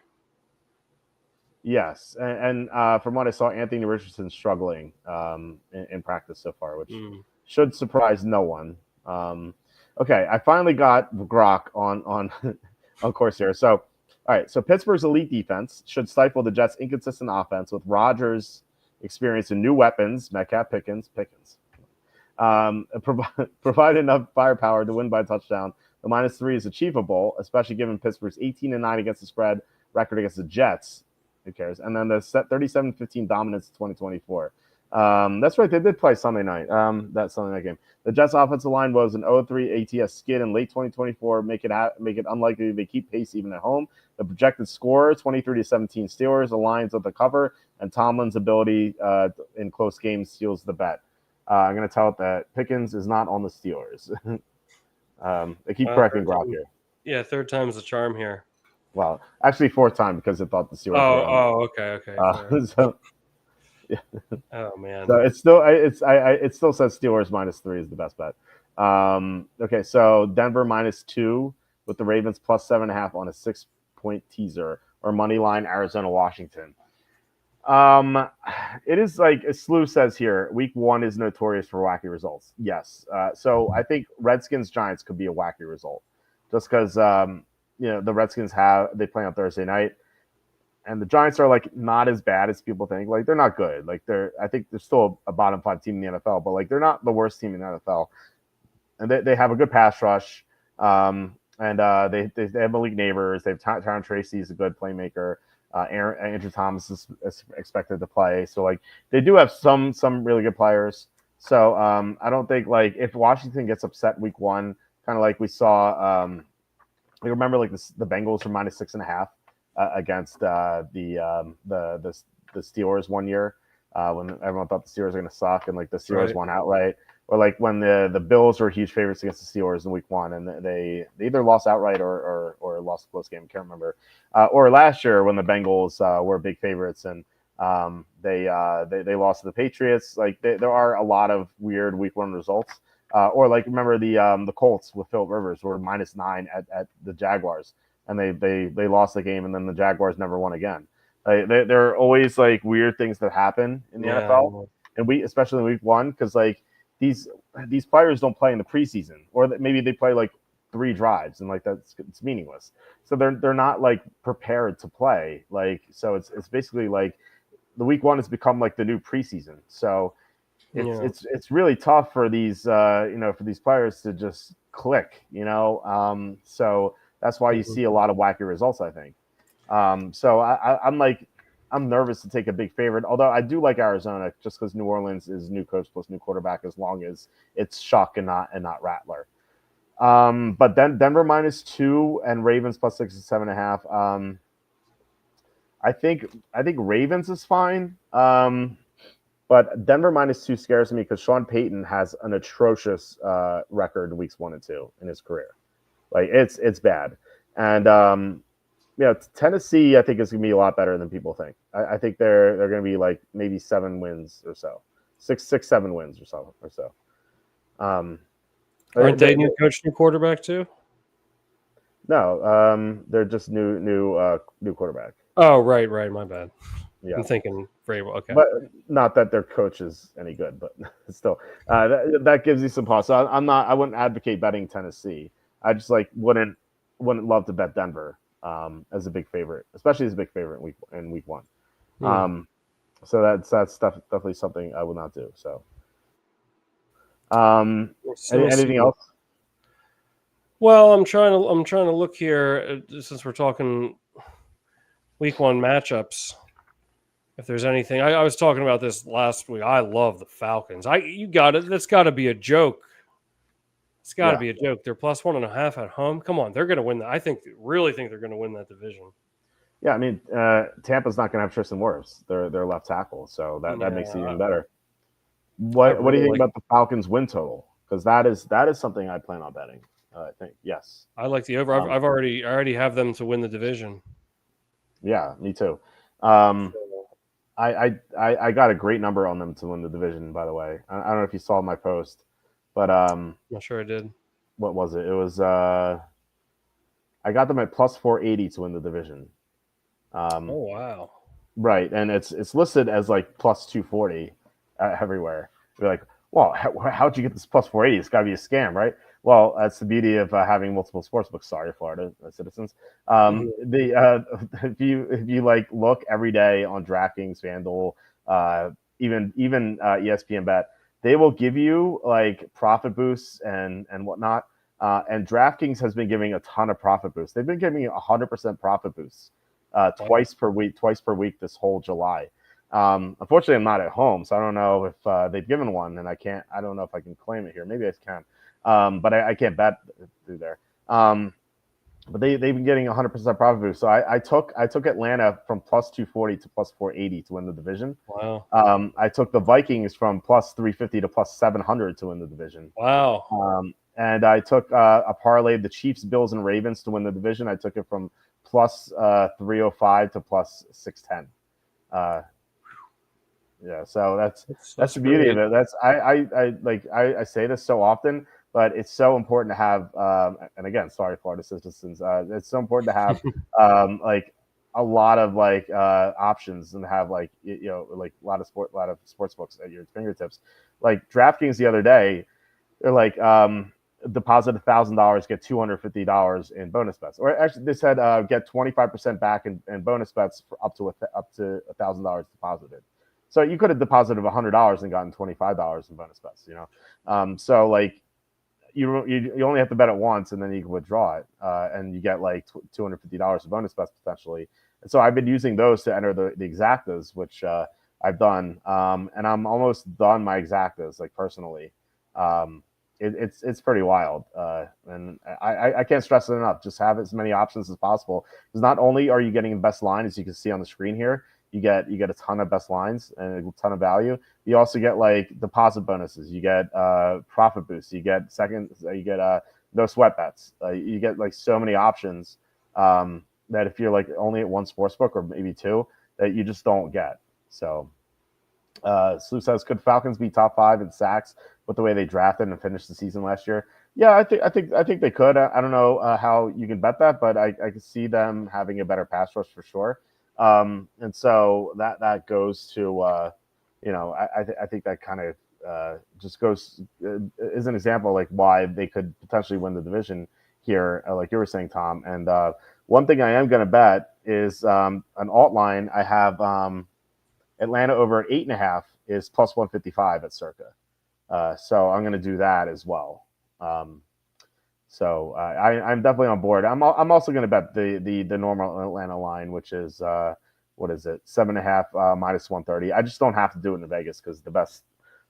Yes, and from what I saw, Anthony Richardson's struggling in practice so far, which should surprise no one. Okay, I finally got Grok on on course here. So, all right, so Pittsburgh's elite defense should stifle the Jets' inconsistent offense with Rodgers experiencing new weapons, Metcalf, Pickens, provide enough firepower to win by a touchdown. The -3 is achievable, especially given Pittsburgh's 18-9 against the spread record against the Jets. Who cares? And then the 37-15 dominance in 2024. That's right. They did play Sunday night. That Sunday night game. The Jets' offensive line was an 0-3 ATS skid in late 2024. Make it unlikely they keep pace even at home. The projected score 23-17 Steelers aligns with the cover, and Tomlin's ability in close games seals the bet. I'm going to tell it that Pickens is not on the Steelers. They keep correcting Grok here. Yeah, 3rd time's the charm here. Well, actually 4th time because it thought the Steelers were on. Okay. So, yeah. Oh man. So it still says Steelers -3 is the best bet. Okay, so Denver -2 with the Ravens +7.5 on a 6-point teaser, or money line Arizona Washington. It is like Slew says here, week 1 is notorious for wacky results. Yes. So I think Redskins Giants could be a wacky result just because the Redskins they play on Thursday night, and the Giants are like not as bad as people think. Like they're not good. Like I think they're still a bottom 5 team in the NFL, but like they're not the worst team in the NFL. And they have a good pass rush. And they have Malik Neighbors. They have Tyron Tracy is a good playmaker. Andrew Thomas is expected to play. So like they do have some really good players. So I don't think like if Washington gets upset week 1, kind of like we saw. I remember like the Bengals were -6.5 against the Steelers one year when everyone thought the Steelers were going to suck, and like the Steelers won outright. Or like when the Bills were huge favorites against the Steelers in week 1, and they either lost outright or lost a close game. I can't remember. Or last year when the Bengals were big favorites and they lost to the Patriots. Like there are a lot of weird week 1 results. Or like remember the Colts with Philip Rivers were -9 at the Jaguars, and they lost the game, and then the Jaguars never won again. There are always like weird things that happen in the NFL, and especially in week 1, because like these players don't play in the preseason, or maybe they play like 3 drives, and like it's meaningless. So they're not like prepared to play. Like so it's basically like the week 1 has become like the new preseason. So. It's really tough for these for these players to just click, so that's why you see a lot of wacky results, I think. So I'm like I'm nervous to take a big favorite. Although I do like Arizona just because New Orleans is new coach plus new quarterback, as long as it's Shock and not Rattler. But then Denver -2 and Ravens +6 and 7.5. I think Ravens is fine. But Denver -2 scares me because Sean Payton has an atrocious record in weeks 1 and 2 in his career. Like it's bad. And Tennessee I think is gonna be a lot better than people think. I think they're gonna be like maybe 7 wins or so. 7 wins or so. Aren't they new coach, new quarterback too? No, they're just new quarterback. Oh, right. My bad. Yeah. I'm thinking Vrabel. Okay, but not that their coach is any good, but still, that gives you some pause. So I wouldn't advocate betting Tennessee. I just wouldn't love to bet Denver as a big favorite, especially as a big favorite in week 1. So that's definitely something I will not do. So, anything else? Well, I'm trying to look here since we're talking week 1 matchups. If there's anything, I was talking about this last week. I love the Falcons. You got it. That's got to be a joke. It's got to be a joke. They're +1.5 at home. Come on, they're going to win that. Really think they're going to win that division. Yeah, I mean, Tampa's not going to have Tristan Wirfs. They're left tackle, so that makes it even better. What do you think about the Falcons win total? Because that is something I plan on betting. I think yes. I like the over. I already have them to win the division. Yeah, me too. I got a great number on them to win the division. By the way, I don't know if you saw my post, but not sure I did. What was it? It was I got them at +480 to win the division. Oh wow! Right, and it's listed as like +240 everywhere. You're like, well, how'd you get this +480? It's got to be a scam, right? Well, that's the beauty of having multiple sports books. Sorry, Florida citizens. If you like look every day on DraftKings, FanDuel, even ESPN Bet, they will give you like profit boosts and whatnot. And DraftKings has been giving a ton of profit boosts. They've been giving 100% profit boosts twice per week this whole July. Unfortunately, I'm not at home, so I don't know if they've given one, and I don't know if I can claim it here. Maybe I can. But I can't bet through there. But they've been getting 100% profit boost. So I took Atlanta from +240 to +480 to win the division. Wow. I took the Vikings from +350 to +700 to win the division. Wow. And I took a parlay of the Chiefs, Bills, and Ravens to win the division. I took it from +305 to +610. Yeah, so that's the beauty of it. That's I say this so often, but it's so important to have. And again, sorry, Florida citizens. It's so important to have like a lot of options and have like a lot of sports books at your fingertips. Like DraftKings the other day, they're like deposit $1,000, get $250 in bonus bets. Or actually, they said get 25% back in bonus bets for up to $1,000 deposited. So you could have deposited $100 and gotten $25 in bonus bets. So like you only have to bet it once and then you can withdraw it, and you get like $250 in bonus bets potentially. And so I've been using those to enter the exactas, which I've done, and I'm almost done my exactas like personally. It's pretty wild, and I can't stress it enough. Just have as many options as possible, because not only are you getting the best line, as you can see on the screen here, you get a ton of best lines and a ton of value. You also get like deposit bonuses, you get profit boosts, you get no sweat bets. You get like so many options that if you're like only at one sportsbook or maybe two, that you just don't get. So Slew says, could Falcons be top 5 in sacks with the way they drafted and finished the season last year? Yeah, I think they could. I don't know how you can bet that, but I can see them having a better pass rush for sure. And so that goes to I think that kind of just goes is an example like why they could potentially win the division here, like you were saying, Tom. And one thing I am going to bet is an alt line. I have Atlanta over at 8.5 is +155 at Circa. So I'm going to do that as well. So I'm definitely on board. I'm also going to bet the normal Atlanta line, which is what is it, 7.5 minus 130. I just don't have to do it in Vegas because the best.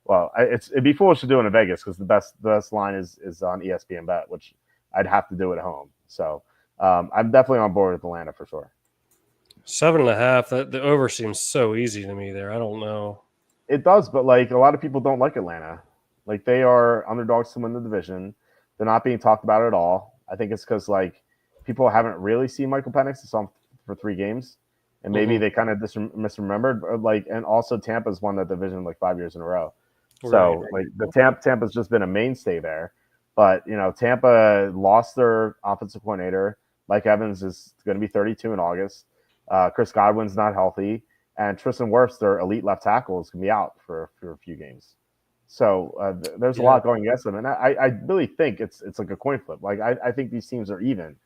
Well, it'd be foolish to do it in Vegas because the best line is on ESPN Bet, which I'd have to do at home. So I'm definitely on board with Atlanta for sure. 7.5. The over seems so easy to me there. I don't know. It does, but like a lot of people don't like Atlanta. Like they are underdogs to win the division. They're not being talked about at all. I think it's because like people haven't really seen Michael Penix. They saw him for 3 games, and maybe they kind of misremembered. But like, and also Tampa's won that division like 5 years in a row. So like the Tampa's just been a mainstay there. But you know, Tampa lost their offensive coordinator. Mike Evans is going to be 32 in August. Chris Godwin's not healthy, and Tristan Wirfs, their elite left tackle, is going to be out for a few games. So there's a lot going against them, and I really think it's like a coin flip. Like I think these teams are even,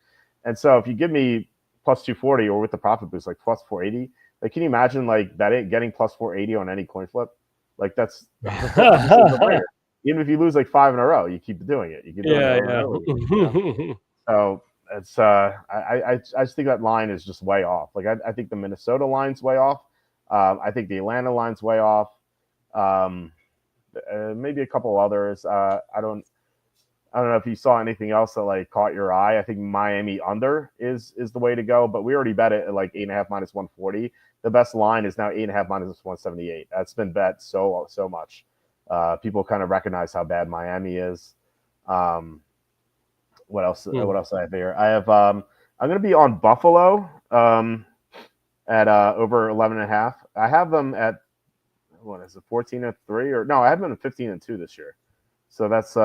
and so if you give me plus 240 or with the profit boost like plus 480, like can you imagine like getting plus 480 on any coin flip? Like that's even if you lose like 5 in a row, you keep doing it. You keep doing it. So it's I just think that line is just way off. Like I think the Minnesota line's way off. I think the Atlanta line's way off. Maybe a couple others. I don't know if you saw anything else that like caught your eye. I think Miami under is the way to go, but we already bet it at like 8.5 minus 140. The best line is now 8.5 minus 178. That's been bet so much. People kind of recognize how bad Miami is. What else? What else do I have here? I have. I'm going to be on Buffalo at over 11.5. I have them at what is it, 14-3 or no? I have them at 15-2 this year. So that's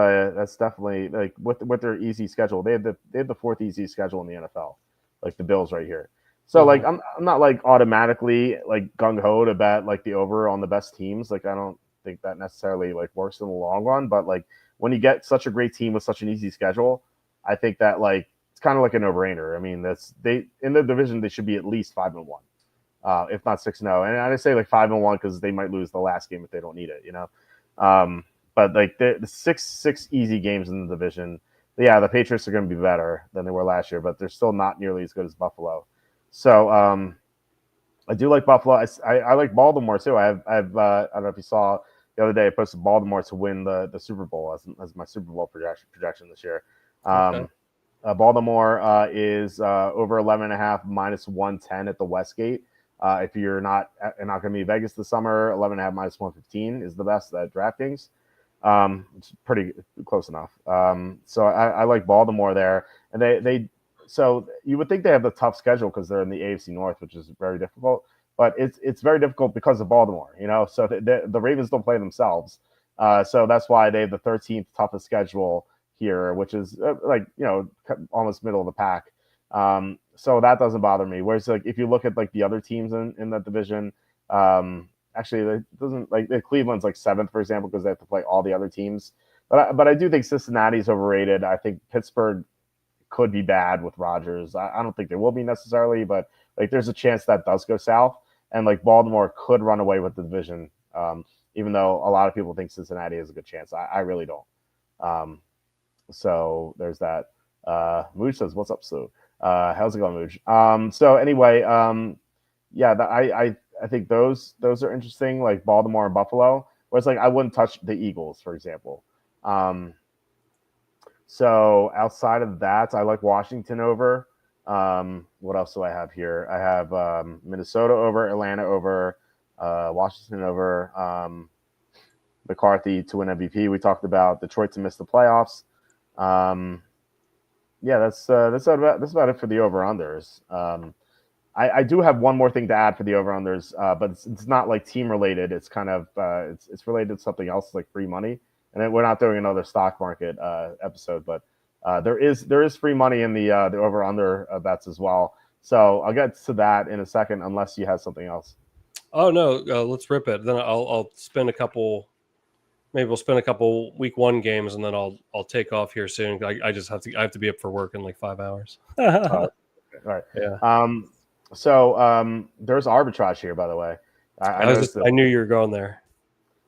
definitely like with their easy schedule. They have the 4th easiest schedule in the NFL, like the Bills right here. So like I'm not like automatically like gung ho to bet like the over on the best teams. Like I don't think that necessarily like works in the long run. But like when you get such a great team with such an easy schedule, I think that like it's kind of like a no brainer. I mean they in the division they should be at least 5-1, if not 6-0. And I say like 5-1 because they might lose the last game if they don't need it, you know. But like the six easy games in the division, yeah, the Patriots are going to be better than they were last year, but they're still not nearly as good as Buffalo. So I do like Buffalo. I like Baltimore too. I don't know if you saw the other day I posted Baltimore to win the Super Bowl as my Super Bowl projection this year. Baltimore is over 11.5 minus 110 at the Westgate. If you're not going to be Vegas this summer, 11.5 minus 115 is the best at DraftKings. It's pretty close enough. So I like Baltimore there, and they so you would think they have the tough schedule because they're in the AFC North, which is very difficult. But it's very difficult because of Baltimore, you know. So the Ravens don't play themselves, so that's why they have the 13th toughest schedule here, which is like you know almost middle of the pack. So that doesn't bother me. Whereas like if you look at like the other teams in that division, actually it doesn't like Cleveland's like 7th, for example, because they have to play all the other teams. But I do think Cincinnati's overrated. I think Pittsburgh could be bad with Rodgers. I don't think they will be necessarily, but like there's a chance that does go south, and like Baltimore could run away with the division. Even though a lot of people think Cincinnati has a good chance, I really don't. So there's that. Mooch says, "What's up, Sue? How's it going, Mooch?" So anyway, yeah, I think those are interesting, like Baltimore and Buffalo. Whereas like I wouldn't touch the Eagles, for example. So outside of that, I like Washington over. What else do I have here? I have Minnesota over, Atlanta over, Washington over, McCarthy to win MVP. We talked about Detroit to miss the playoffs. Yeah, that's about it for the over-unders. I do have one more thing to add for the over-unders, but it's not like team related. It's kind of it's related to something else like free money. And then we're not doing another stock market episode, but there is free money in the over-under bets as well. So I'll get to that in a second, unless you have something else. Oh no, let's rip it. Then I'll spend a couple. Maybe we'll spend a couple week 1 games, and then I'll take off here soon. I just have to be up for work in like 5 hours. All right. Yeah. So there's arbitrage here, by the way. I knew you were going there.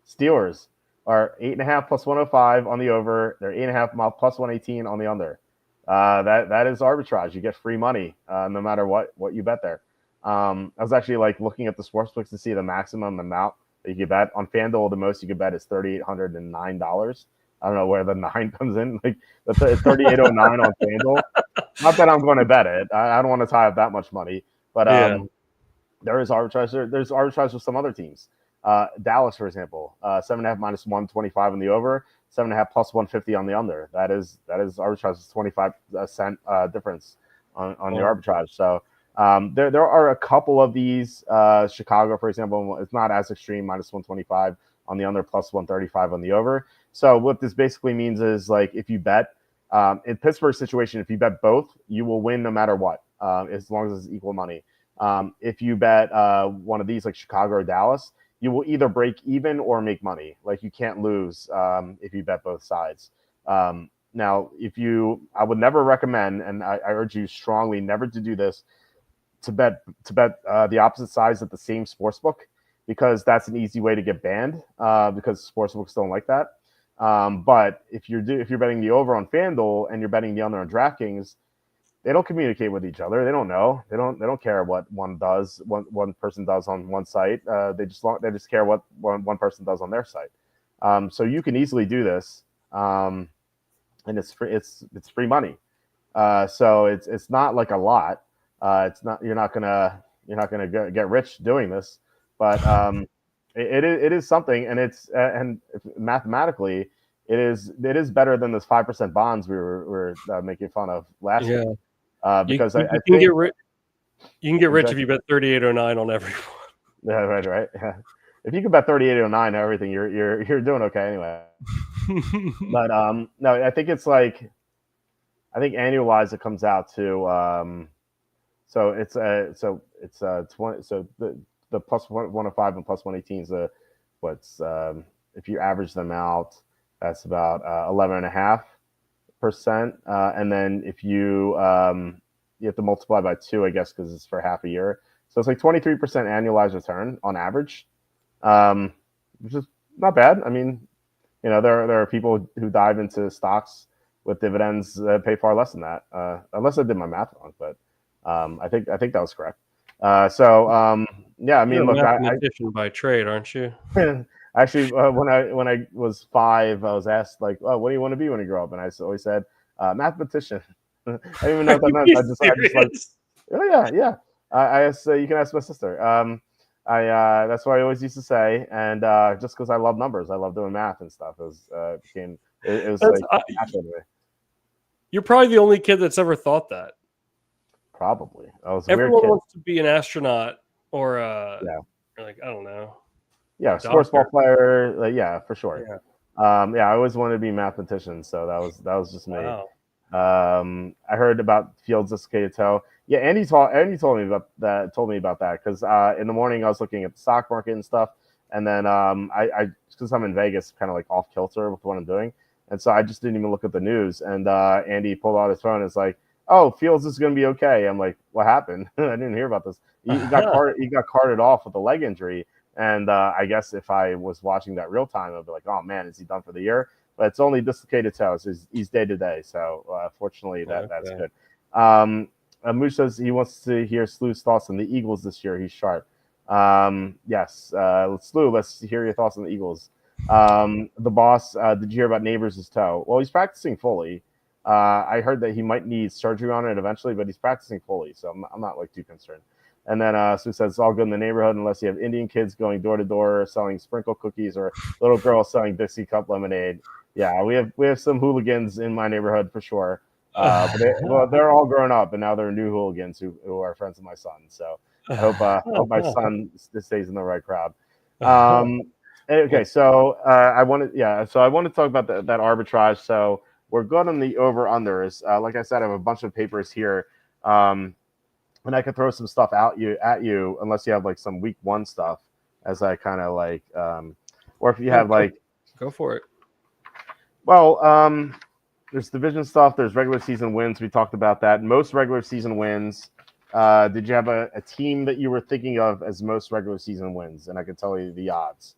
Steelers are 8.5 plus 105 on the over. They're 8.5 plus 118 on the under. That is arbitrage. You get free money no matter what you bet there. I was actually like looking at the sportsbooks to see the maximum amount that you could bet on FanDuel. The most you could bet is $3,809. I don't know where the 9 comes in. Like the 3,809 on FanDuel. Not that I'm going to bet it. I don't want to tie up that much money, but there is arbitrage. There's arbitrage with some other teams. Dallas, for example, 7.5 minus 125 on the over, 7.5 plus 150 on the under. That is arbitrage. 25 cent difference on the arbitrage. So there are a couple of these. Chicago, for example, it's not as extreme, minus 125 on the under, plus 135 on the over. So what this basically means is like if you bet in Pittsburgh's situation, if you bet both, you will win no matter what, as long as it's equal money. If you bet one of these like Chicago or Dallas, you will either break even or make money. Like you can't lose if you bet both sides. Now, I would never recommend, and I urge you strongly never to do this, to bet the opposite sides at the same sportsbook, because that's an easy way to get banned because sportsbooks don't like that. But if you're betting the over on FanDuel and you're betting the under on DraftKings, they don't communicate with each other. They don't know. They don't care what one person does on one site. They just care what one person does on their site. So you can easily do this, and it's free. It's free money. So it's not like a lot. It's not you're not gonna get rich doing this, but it is something, and it's and mathematically it is better than those 5% bonds we were making fun of last year. Because I think you can get rich if you bet 3,809 on everyone. Yeah, right. Yeah. If you can bet 3,809 on everything, you're doing okay anyway. But no, I think annualized it comes out to so it's 20. So the plus 105 and plus 118 is if you average them out, that's about 11.5%. And then if you have to multiply by 2, I guess, because it's for half a year. So it's like 23% annualized return on average, which is not bad. I mean, there are people who dive into stocks with dividends that pay far less than that, unless I did my math wrong. But I think that was correct. Yeah, I mean, You're look, a mathematician by trade, aren't you? Actually, when I was 5, I was asked like, "Oh, what do you want to be when you grow up?" And I always said, "Mathematician." I didn't even know what that meant. I just like, oh yeah. I asked, you can ask my sister. That's what I always used to say, and just because I love numbers, I love doing math and stuff. It was natural to me. You're probably the only kid that's ever thought that. Probably. I was Everyone weird kid. wants to be an astronaut or or like I don't know. Yeah, sports ball player. Yeah, for sure. Yeah. I always wanted to be a mathematician, so that was just me. Wow. I heard about Fields' dislocated toe. Yeah, Andy told me about that because in the morning I was looking at the stock market and stuff, and then I because I'm in Vegas, kind of like off kilter with what I'm doing, and so I just didn't even look at the news. And Andy pulled out his phone and it's like, "Oh, Fields is going to be okay." I'm like, "What happened?" I didn't hear about this. He got carted off with a leg injury, and I guess if I was watching that real time, I'd be like, "Oh man, is he done for the year?" But it's only dislocated toe, so he's day to day. So fortunately, that's good. Moosh says he wants to hear Slew's thoughts on the Eagles this year. He's sharp. Yes, Slew, let's hear your thoughts on the Eagles. The boss, did you hear about Neighbors' toe? Well, he's practicing fully. I heard that he might need surgery on it eventually, but he's practicing fully, so I'm not like too concerned. And then Sue says it's all good in the neighborhood unless you have Indian kids going door to door selling sprinkle cookies or little girls selling Dixie cup lemonade. Yeah, we have some hooligans in my neighborhood for sure. But they're all grown up, and now they're new hooligans who are friends of my son. So I hope my son stays in the right crowd. Okay, so I want to talk about that arbitrage. So we're good on the over unders. Like I said, I have a bunch of papers here, and I could throw some stuff at you unless you have like some week 1 stuff, as I kind of like, or if you have like, go for it. Well, there's division stuff. There's regular season wins. We talked about that. Most regular season wins. Did you have a team that you were thinking of as most regular season wins? And I can tell you the odds,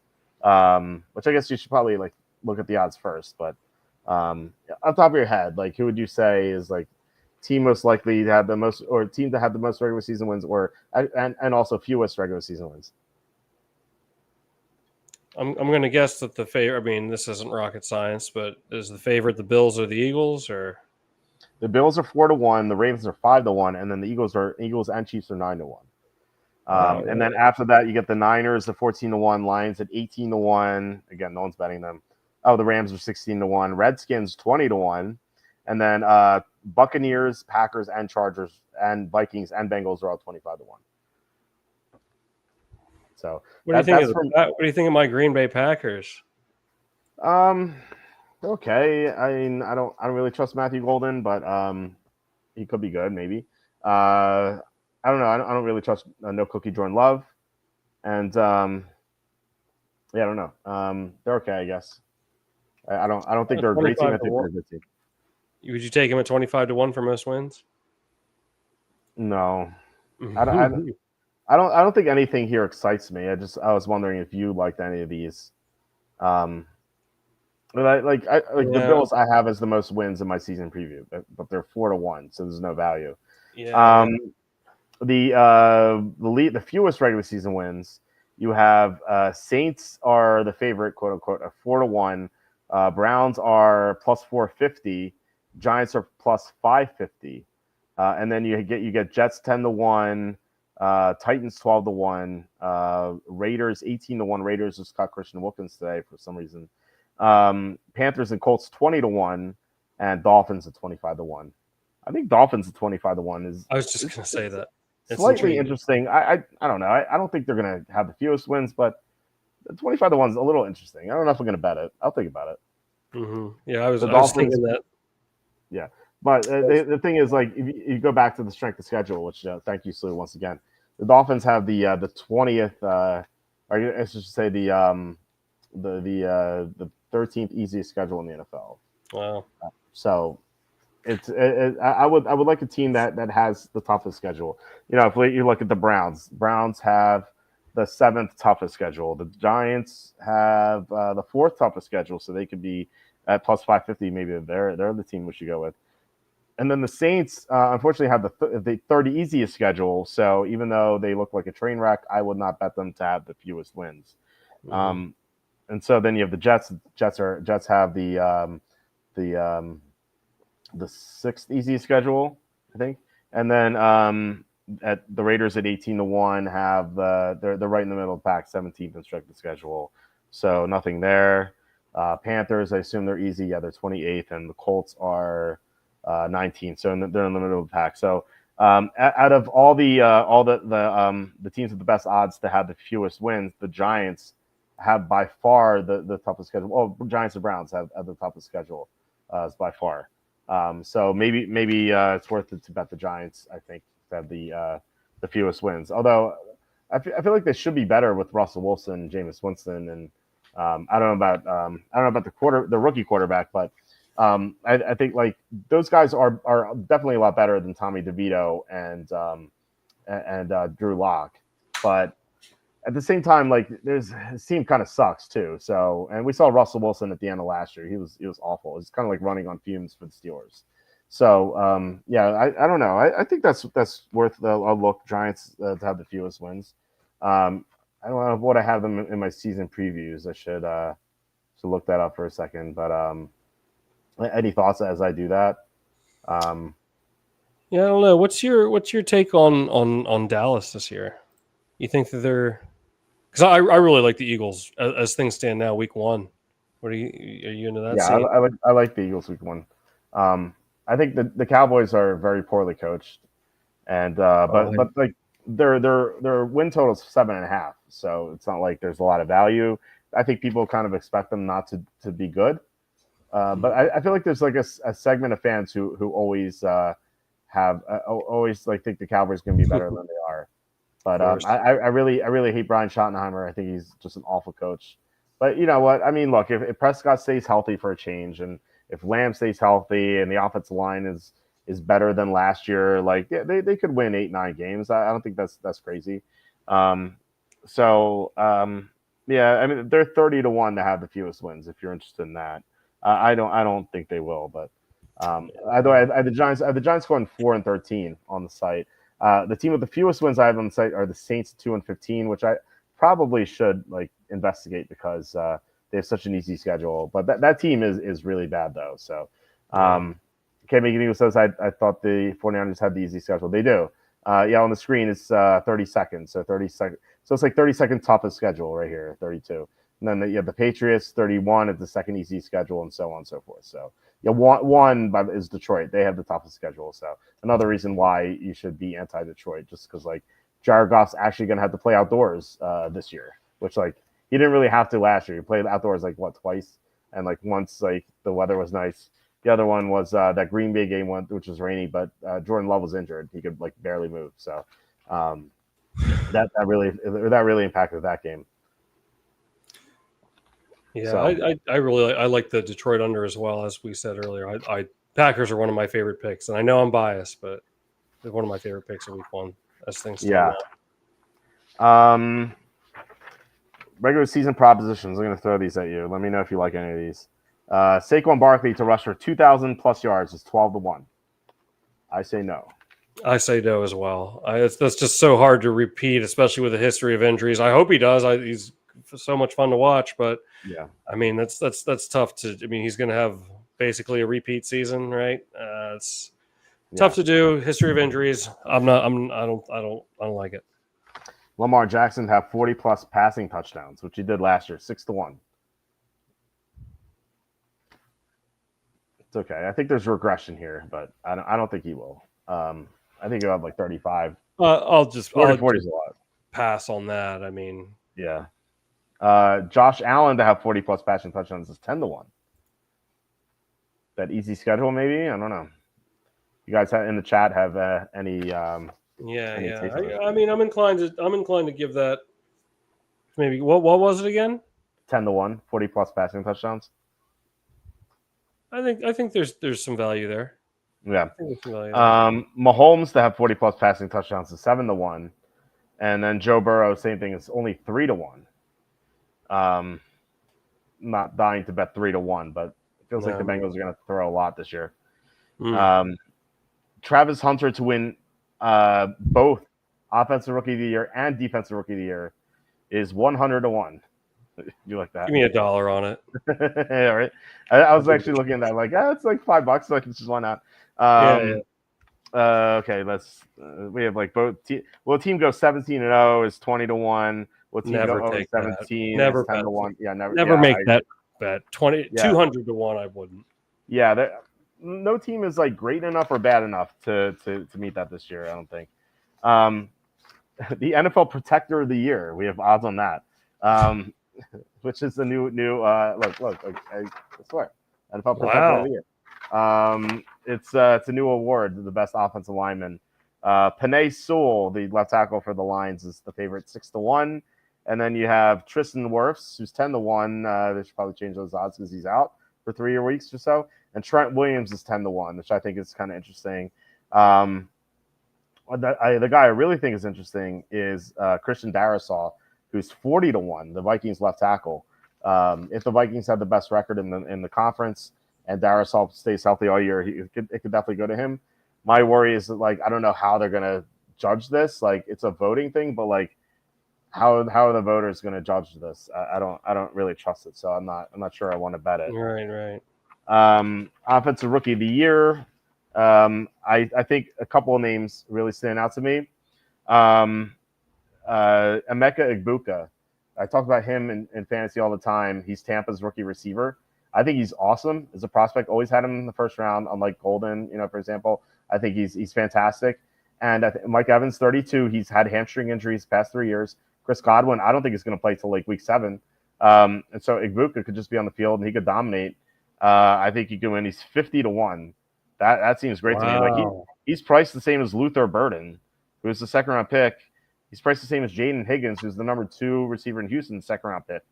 which I guess you should probably like look at the odds first. But on top of your head, like who would you say is like team most likely to have the most, or team to have the most regular season wins, or and also fewest regular season wins. I'm going to guess that the favorite. I mean, this isn't rocket science, but is the favorite the Bills or the Eagles, or The Bills are 4-1, the Ravens are 5-1, and then the Eagles and Chiefs are 9-1. Wow, And then after that, you get the Niners at 14-1, Lions at 18-1. Again, no one's betting them. Oh, the Rams are 16-1, Redskins 20-1, and then Buccaneers, Packers, and Chargers, and Vikings and Bengals are all 25-1. So what do you think what do you think of my Green Bay Packers? Okay. I mean, I don't really trust Matthew Golden, but he could be good, maybe. I don't know. I don't really trust no cookie Jordan Love, and yeah, I don't know. They're okay, I guess. I don't think they're a great team. I think they're a good team. Would you take him at 25-1 for most wins? No, I don't think anything here excites me. I was wondering if you liked any of these. The Bills I have as the most wins in my season preview, but they're 4-1, so there's no value. Yeah. The fewest regular season wins, you have Saints are the favorite, quote unquote, at 4-1. Browns are plus 450. Giants are plus 550. And then you get Jets 10-1, Titans 12-1, Raiders 18-1. Raiders just cut Christian Wilkins today for some reason. Panthers and Colts 20-1, and Dolphins at 25-1. I think Dolphins at 25-1 is. I was just going to say that. It's slightly interesting. I don't know. I don't think they're going to have the fewest wins, but 25-1 is a little interesting. I don't know if I'm going to bet it. I'll think about it. Mm-hmm. Yeah, I was thinking that. Yeah, but the thing is, like, if you go back to the strength of schedule, which thank you, Sue, once again, the Dolphins have the 20th, or I should say the 13th easiest schedule in the NFL. Wow. So I would like a team that has the toughest schedule. You know, if you look at the Browns have the 7th toughest schedule. The Giants have the 4th toughest schedule, so they could be at plus 550. Maybe they're the team we should go with. And then the Saints, unfortunately, have the 3rd easiest schedule. So even though they look like a train wreck, I would not bet them to have the fewest wins. Mm-hmm. And so then you have the Jets. Jets have the 6th easiest schedule, I think. And then at the Raiders at 18-1 have they're right in the middle of the pack, 17th in strength of schedule. So nothing there. Panthers, I assume they're easy. Yeah, they're 28th, and the Colts are 19th. So they're in the middle of the pack. So out of all the teams with the best odds to have the fewest wins, the Giants have by far the toughest schedule. Well, Giants and Browns have the toughest schedule by far. So maybe it's worth it to bet the Giants. I think to have the fewest wins. Although I feel like they should be better with Russell Wilson, Jameis Winston, and I don't know about the rookie quarterback, but I think like those guys are definitely a lot better than Tommy DeVito and Drew Lock. But at the same time, like his team kind of sucks too. So, and we saw Russell Wilson at the end of last year. He was awful. It's kind of like running on fumes for the Steelers. So, yeah, I don't know. I think that's worth a look. Giants to have the fewest wins. I don't know what I have them in my season previews. I should look that up for a second. But any thoughts as I do that? Yeah, I don't know. What's your take on Dallas this year? You think that they're because I really like the Eagles as things stand now, week 1. Are you into that? Yeah, I like the Eagles week 1. I think the Cowboys are very poorly coached, and but like their win total is 7.5, so it's not like there's a lot of value. I think people kind of expect them not to be good, but I feel like there's like a segment of fans who always always like think the Cowboys going to be better than they are. But I really hate Brian Schottenheimer. I think he's just an awful coach. But you know what? I mean, look, if Prescott stays healthy for a change, and if Lamb stays healthy, and the offensive line is better than last year, like they could win 8-9 games. I don't think that's crazy. Yeah, I mean they're 30-1 to have the fewest wins. If you're interested in that, I don't think they will, but I had the Giants going 4-13 on the site. The team with the fewest wins I have on the site are the Saints 2-15, which I probably should investigate because they have such an easy schedule. But that team is really bad though. So can't make any sense. I thought the 49ers had the easy schedule. They do. On the screen it's 30 seconds. So 30 seconds. So it's 30-second toughest schedule right here, 32. And then you have the Patriots, 31 at the second easy schedule, and so on and so forth. So one is Detroit. They have the toughest schedule. So another reason why you should be anti-Detroit, just because Jared Goff's actually going to have to play outdoors this year, which he didn't really have to last year. He played outdoors twice, and once the weather was nice. The other one was that Green Bay game one, which was rainy, but Jordan Love was injured. He could barely move. So that really impacted that game. Yeah, so. I really like the Detroit under as well, as we said earlier. Packers are one of my favorite picks, and I know I'm biased, but they're one of my favorite picks of week one as things stand now. Regular season propositions. I'm going to throw these at you. Let me know if you like any of these. Saquon Barkley to rush for 2,000 plus yards is 12-1. I say no. I say no as well. That's just so hard to repeat, especially with a history of injuries. I hope he does. He's so much fun to watch, but yeah, I mean that's tough to. I mean, he's going to have basically a repeat season, right? It's tough to do. History of injuries. I don't like it. Lamar Jackson have 40 plus passing touchdowns, which he did last year, 6-1. It's okay. I think there's regression here, but I don't think he will. I think he'll have 35. I'll just 40 is a lot. Pass on that. I mean, yeah. Josh Allen to have 40 plus passing touchdowns is 10-1. That easy schedule, maybe? I don't know. You guys in the chat have any? I mean, I'm inclined to give that. Maybe what was it again? 10-1, 40 plus passing touchdowns. I think there's some value there. Yeah. Mahomes to have 40 plus passing touchdowns is 7-1, and then Joe Burrow, same thing, is only 3-1. Not dying to bet 3-1, but it feels like the Bengals are going to throw a lot this year. Travis Hunter to win both Offensive Rookie of the Year and Defensive Rookie of the Year is 100-1. You like that? Give me $1 on it. Yeah, right. I was actually looking at that it's $5, so why not? Okay, let's. We have both. Will team go 17-0 is 20-1. Will team never go take 17 never is 10-1. Yeah, never make that bet. 200-1. I wouldn't. Yeah, no team is great enough or bad enough to meet that this year. I don't think. The NFL Protector of the Year. We have odds on that. Which is the new look. I swear, NFL Protector of the Year. It's a new award, the best offensive lineman. Penei Sewell, the left tackle for the Lions, is the favorite, 6-1. And then you have Tristan Wirfs, who's 10-1. They should probably change those odds because he's out for 3 weeks or so. And Trent Williams is 10-1, which I think is kind of interesting. The guy I really think is interesting is Christian Darrisaw, who's 40-1, the Vikings left tackle. If the Vikings have the best record in the conference and Darrisaw stays healthy all year, it could definitely go to him. My worry is that I don't know how they're gonna judge this. It's a voting thing, but how are the voters gonna judge this? I don't really trust it, so I'm not sure I want to bet it. Right. Offensive Rookie of the Year. I think a couple of names really stand out to me. Emeka Egbuka. I talk about him in fantasy all the time. He's Tampa's rookie receiver. I think he's awesome as a prospect. Always had him in the first round, unlike Golden, for example. I think he's fantastic. And Mike Evans, 32. He's had hamstring injuries the past 3 years. Chris Godwin, I don't think he's going to play till week 7. And so Egbuka could just be on the field and he could dominate. I think he could win. He's 50-1. That seems great to me. He's priced the same as Luther Burden, who's the second-round pick. He's priced the same as Jaden Higgins, who's the number 2 receiver in Houston, second-round pick.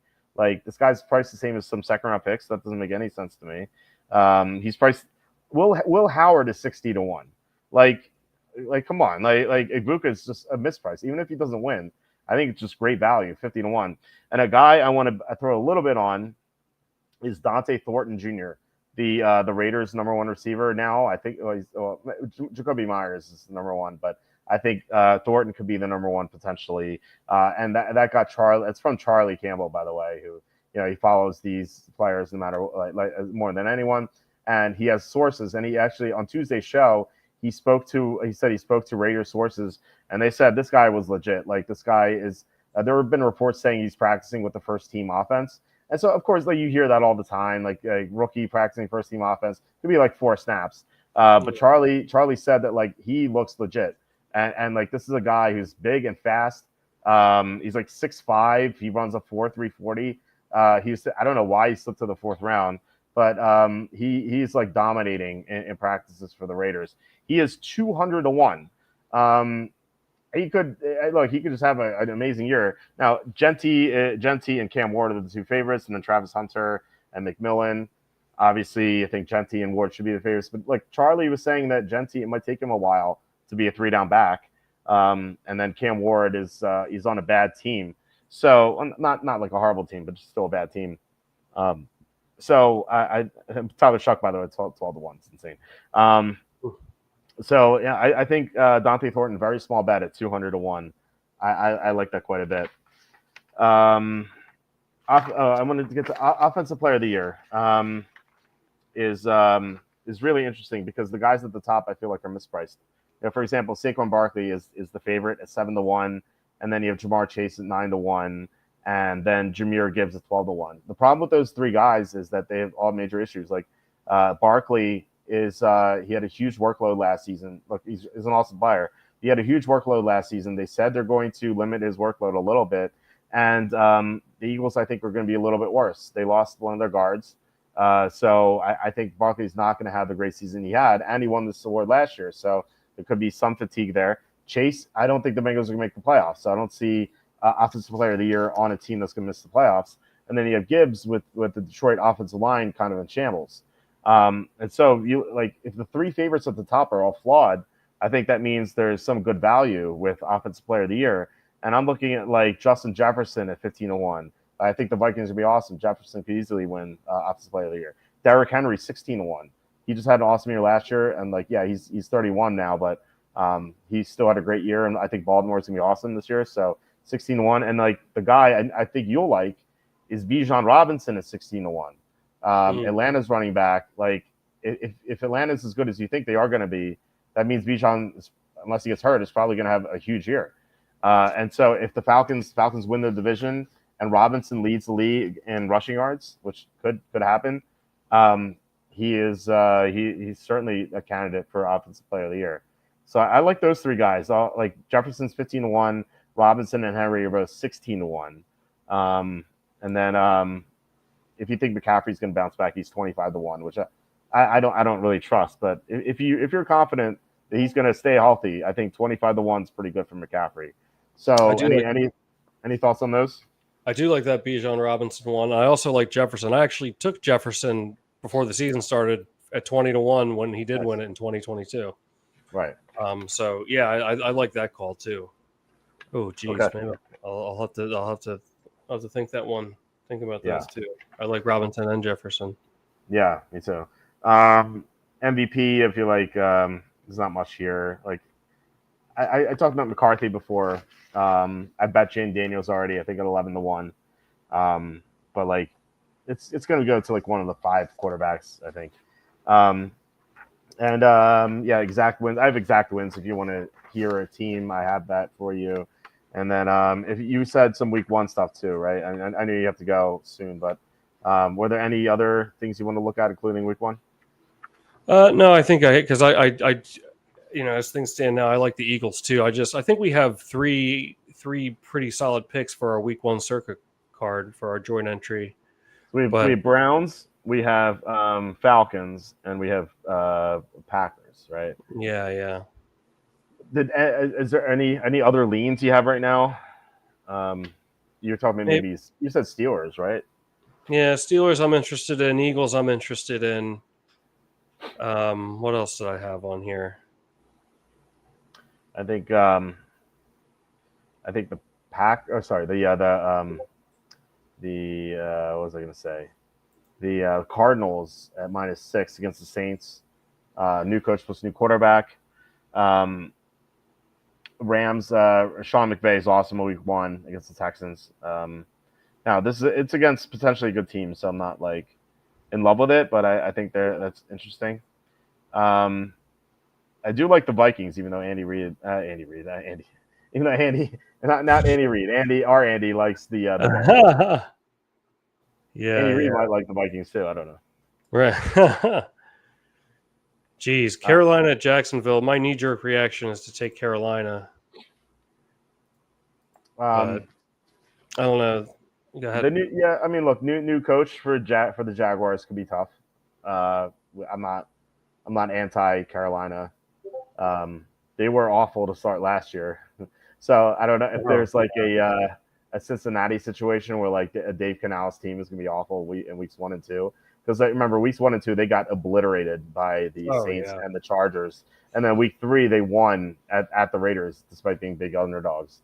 This guy's priced the same as some second-round picks. That doesn't make any sense to me. He's priced. Will Howard is 60-1. Come on. Egbuka is just a misprice. Even if he doesn't win, I think it's just great value, 50-1. And a guy I want to throw a little bit on is Dante Thornton Jr., the Raiders' number one receiver now. I think Jacoby Myers is number one, but I think Thornton could be the number one potentially. And that got Charlie. It's from Charlie Campbell, by the way, who he follows these players no matter like more than anyone, and he has sources. And he actually on Tuesday's show he said he spoke to Raiders sources, and they said this guy was legit. Like this guy is. There have been reports saying he's practicing with the first team offense. And so, of course, like you hear that all the time, like a rookie practicing first team offense could be like 4 snaps. But Charlie said that like he looks legit, and like this is a guy who's big and fast. He's like 6'5". He runs a 4.340. I don't know why he slipped to the 4th round, but he's like dominating in practices for the Raiders. He is 200-1. He could just have an amazing year. Now, Genty and Cam Ward are the 2 favorites, and then Travis Hunter and McMillan. Obviously, I think Genty and Ward should be the favorites. But like Charlie was saying that Genty, it might take him a while to be a 3-down back. And then Cam Ward he's on a bad team. So not like a horrible team, but just still a bad team. So Tyler Shuck, by the way, 12-1. It's insane. So yeah, I think Dante Thornton, very small bet at 200-1. I like that quite a bit. I wanted to get to offensive player of the year. Is really interesting because the guys at the top I feel like are mispriced. For example, Saquon Barkley is the favorite at 7-1, and then you have Jamar Chase at 9-1, and then Jahmyr Gibbs at 12-1. The problem with those 3 guys is that they have all major issues. Like Barkley he had a huge workload last season. Look, he's an awesome player. He had a huge workload last season. They said they're going to limit his workload a little bit, and the Eagles I think are going to be a little bit worse. They lost one of their guards, so I think Barkley's not going to have the great season he had, and he won this award last year. So there could be some fatigue there. Chase, I don't think the Bengals are going to make the playoffs, so I don't see offensive player of the year on a team that's going to miss the playoffs. And then you have Gibbs with the Detroit offensive line kind of in shambles. And so if the 3 favorites at the top are all flawed, I think that means there's some good value with offensive player of the year. And I'm looking at like Justin Jefferson at 15-1. I think the Vikings would be awesome. Jefferson could easily win offensive player of the year. Derrick Henry 16-1. He just had an awesome year last year, and like he's 31 now, but he still had a great year, and I think Baltimore's gonna be awesome this year. So 16-1, and like the guy I think you'll like is Bijan Robinson at 16-1. Atlanta's running back. Like if Atlanta's as good as you think they are going to be, that means Bijan, unless he gets hurt, is probably going to have a huge year. And so if the Falcons win the division and Robinson leads the league in rushing yards, which could happen, he's certainly a candidate for offensive player of the year. So I like those 3 guys. Like Jefferson's 15-1, Robinson and Henry are both 16-1, and then if you think McCaffrey's going to bounce back, he's 25-1, which I don't really trust. But if you're confident that he's going to stay healthy, I think 25-1 is pretty good for McCaffrey. So any thoughts on those? I do like that Bijan Robinson one. I also like Jefferson. I actually took Jefferson before the season started at 20-1 when he did win it in 2022. Right. So yeah, I like that call too. Oh geez, okay. Maybe I'll have to think that one. Think about those too. I like Robinson and Jefferson. Yeah, me too. MVP, I feel like there's not much here. Like I talked about McCarthy before. I bet Jane Daniels already. I think at 11-1. But like it's going to go to like one of the 5 quarterbacks, I think. Exact wins. I have exact wins. If you want to hear a team, I have that for you. And then if you said some week 1 stuff too, right? I know you have to go soon, but were there any other things you want to look at, including week 1? No, I think because I as things stand now, I like the Eagles too. I think we have three pretty solid picks for our week 1 circuit card for our joint entry. We have Browns, we have Falcons, and we have Packers, right? Yeah. Is there any other leans you have right now? You're talking maybe you said Steelers, right? Yeah, Steelers I'm interested in. Eagles I'm interested in. What else did I have on here? I think the pack. Oh, sorry. What was I going to say? the Cardinals at -6 against the Saints. New coach plus new quarterback. Rams. Sean McVay is awesome in week 1 against the Texans. Now it's against potentially a good team, so I'm not like in love with it, but I think that's interesting. I do like the Vikings, even though Andy, even though Andy, not Andy Reid, Andy likes the Vikings. Andy Reid might like the Vikings too. I don't know. Right. Jeez, Carolina, Jacksonville. My knee-jerk reaction is to take Carolina. But I don't know. Go ahead. I mean, look, new coach for the Jaguars could be tough. I'm not anti-Carolina. They were awful to start last year, so I don't know if there's like a Cincinnati situation where like a Dave Canales team is going to be awful in weeks 1 and 2. Because I remember weeks 1 and 2 they got obliterated by the Saints and the Chargers, and then week 3 they won at the Raiders despite being big underdogs.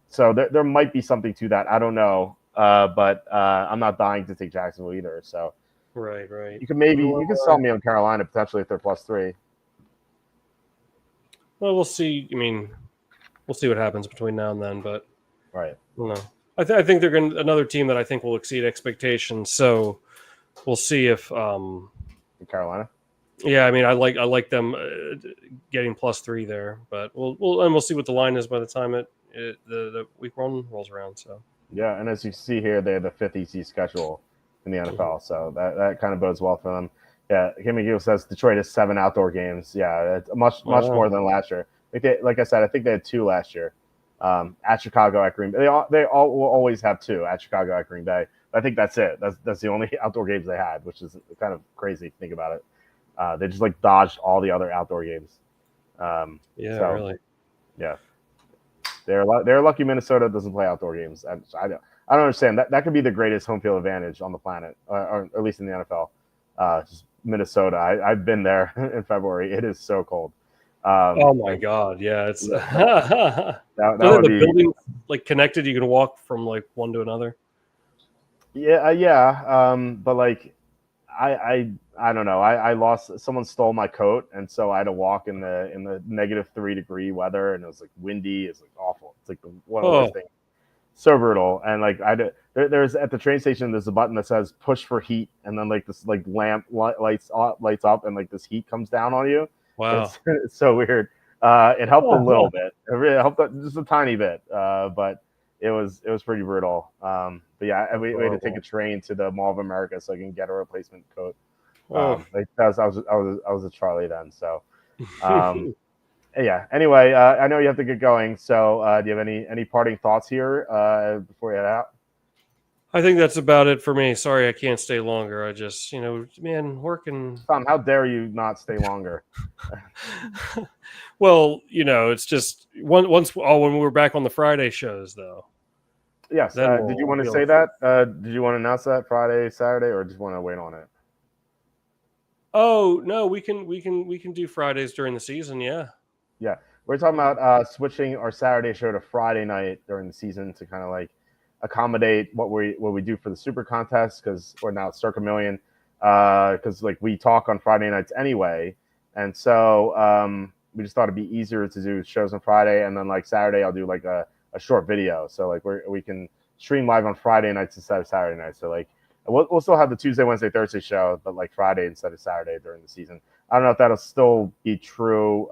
So there might be something to that. I don't know, but I'm not dying to take Jacksonville either. So right. You can sell me on Carolina potentially if they're +3. Well, we'll see. I mean, we'll see what happens between now and then, but right. I don't know. I think they're another team that I think will exceed expectations. So we'll see if Carolina. Yeah, I mean, I like them getting +3 there, but we'll see what the line is by the time the week 1 rolls around. So yeah, and as you see here, they have the 5th easy schedule in the NFL, so that kind of bodes well for them. Yeah, Kim McGill says Detroit has 7 outdoor games. Yeah, it's much more than last year. Like I said, I think they had 2 last year. At Chicago, at Green Bay. They all will always have 2 at Chicago, at Green Bay. I think that's it. That's the only outdoor games they had, which is kind of crazy if you think about it. They just like dodged all the other outdoor games. Really. Yeah, they're lucky Minnesota doesn't play outdoor games. I don't understand that could be the greatest home field advantage on the planet, or at least in the NFL. Just Minnesota. I've been there in February. It is so cold. Oh my God! Yeah, it's that would be building like connected. You can walk from like one to another. Yeah. But like, I don't know. I lost. Someone stole my coat, and so I had to walk in the -3 degree weather, and it was like windy. It's like awful. It's like one of the worst things. So brutal. And like there's at the train station, there's a button that says push for heat, and then like this like lamp lights up, and like this heat comes down on you. Wow, it's so weird. It helped a little bit. It really helped just a tiny bit, but it was pretty brutal. But yeah, we had to take a train to the Mall of America so I can get a replacement coat. I was a Charlie then, so yeah. Anyway, I know you have to get going, so do you have any parting thoughts here before you head out? I think that's about it for me. Sorry, I can't stay longer. I just, working. Tom, how dare you not stay longer? Well, it's just when we were back on the Friday shows, though. Yes. Did you want to say that? Did you want to announce that Friday, Saturday, or just want to wait on it? Oh no, we can do Fridays during the season. Yeah. Yeah, we're talking about switching our Saturday show to Friday night during the season to kind of like accommodate what we do for the Super Contest, because we're now Circa Million, because like we talk on Friday nights anyway, and so we just thought it'd be easier to do shows on Friday, and then like Saturday I'll do like a short video, so like we can stream live on Friday nights instead of Saturday nights. So like we'll still have the Tuesday, Wednesday, Thursday show, but like Friday instead of Saturday during the season. I don't know if that'll still be true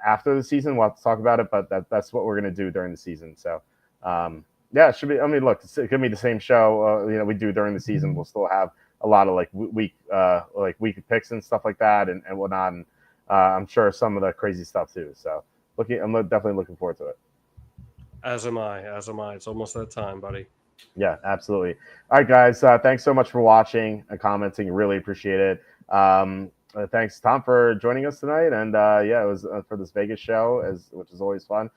after the season. We'll have to talk about it, but that's what we're going to do during the season. So yeah, it should be. I mean, look, it's going to be the same show we do during the season. We'll still have a lot of like week picks and stuff like that and whatnot, and I'm sure some of the crazy stuff too. So I'm definitely looking forward to it. As am I. It's almost that time, buddy. Yeah, absolutely. All right, guys. Thanks so much for watching and commenting. Really appreciate it. Thanks, Tom, for joining us tonight. And yeah, it was for this Vegas show, which is always fun.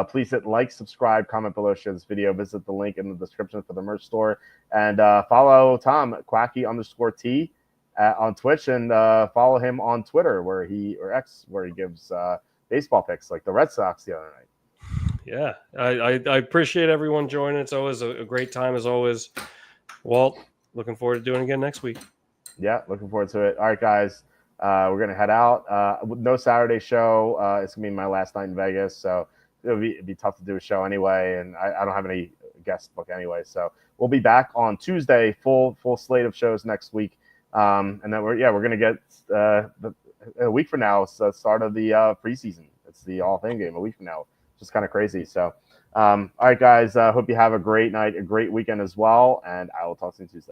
Please hit like, subscribe, comment below, share this video, visit the link in the description for the merch store, and follow Tom at Quacky_T on Twitch, and follow him on Twitter or X, where he gives baseball picks like the Red Sox the other night. Yeah, I appreciate everyone joining. It's always a great time as always. Walt, looking forward to doing it again next week. Yeah, looking forward to it. All right, guys. We're going to head out. No Saturday show. It's going to be my last night in Vegas, so it'd be tough to do a show anyway, and I don't have any guest book anyway. So we'll be back on Tuesday, full slate of shows next week. And then we're going to get a week from now. It's the start of the preseason. It's the All Fame game a week from now. Just kind of crazy. So, all right, guys. Hope you have a great night, a great weekend as well, and I will talk to you Tuesday.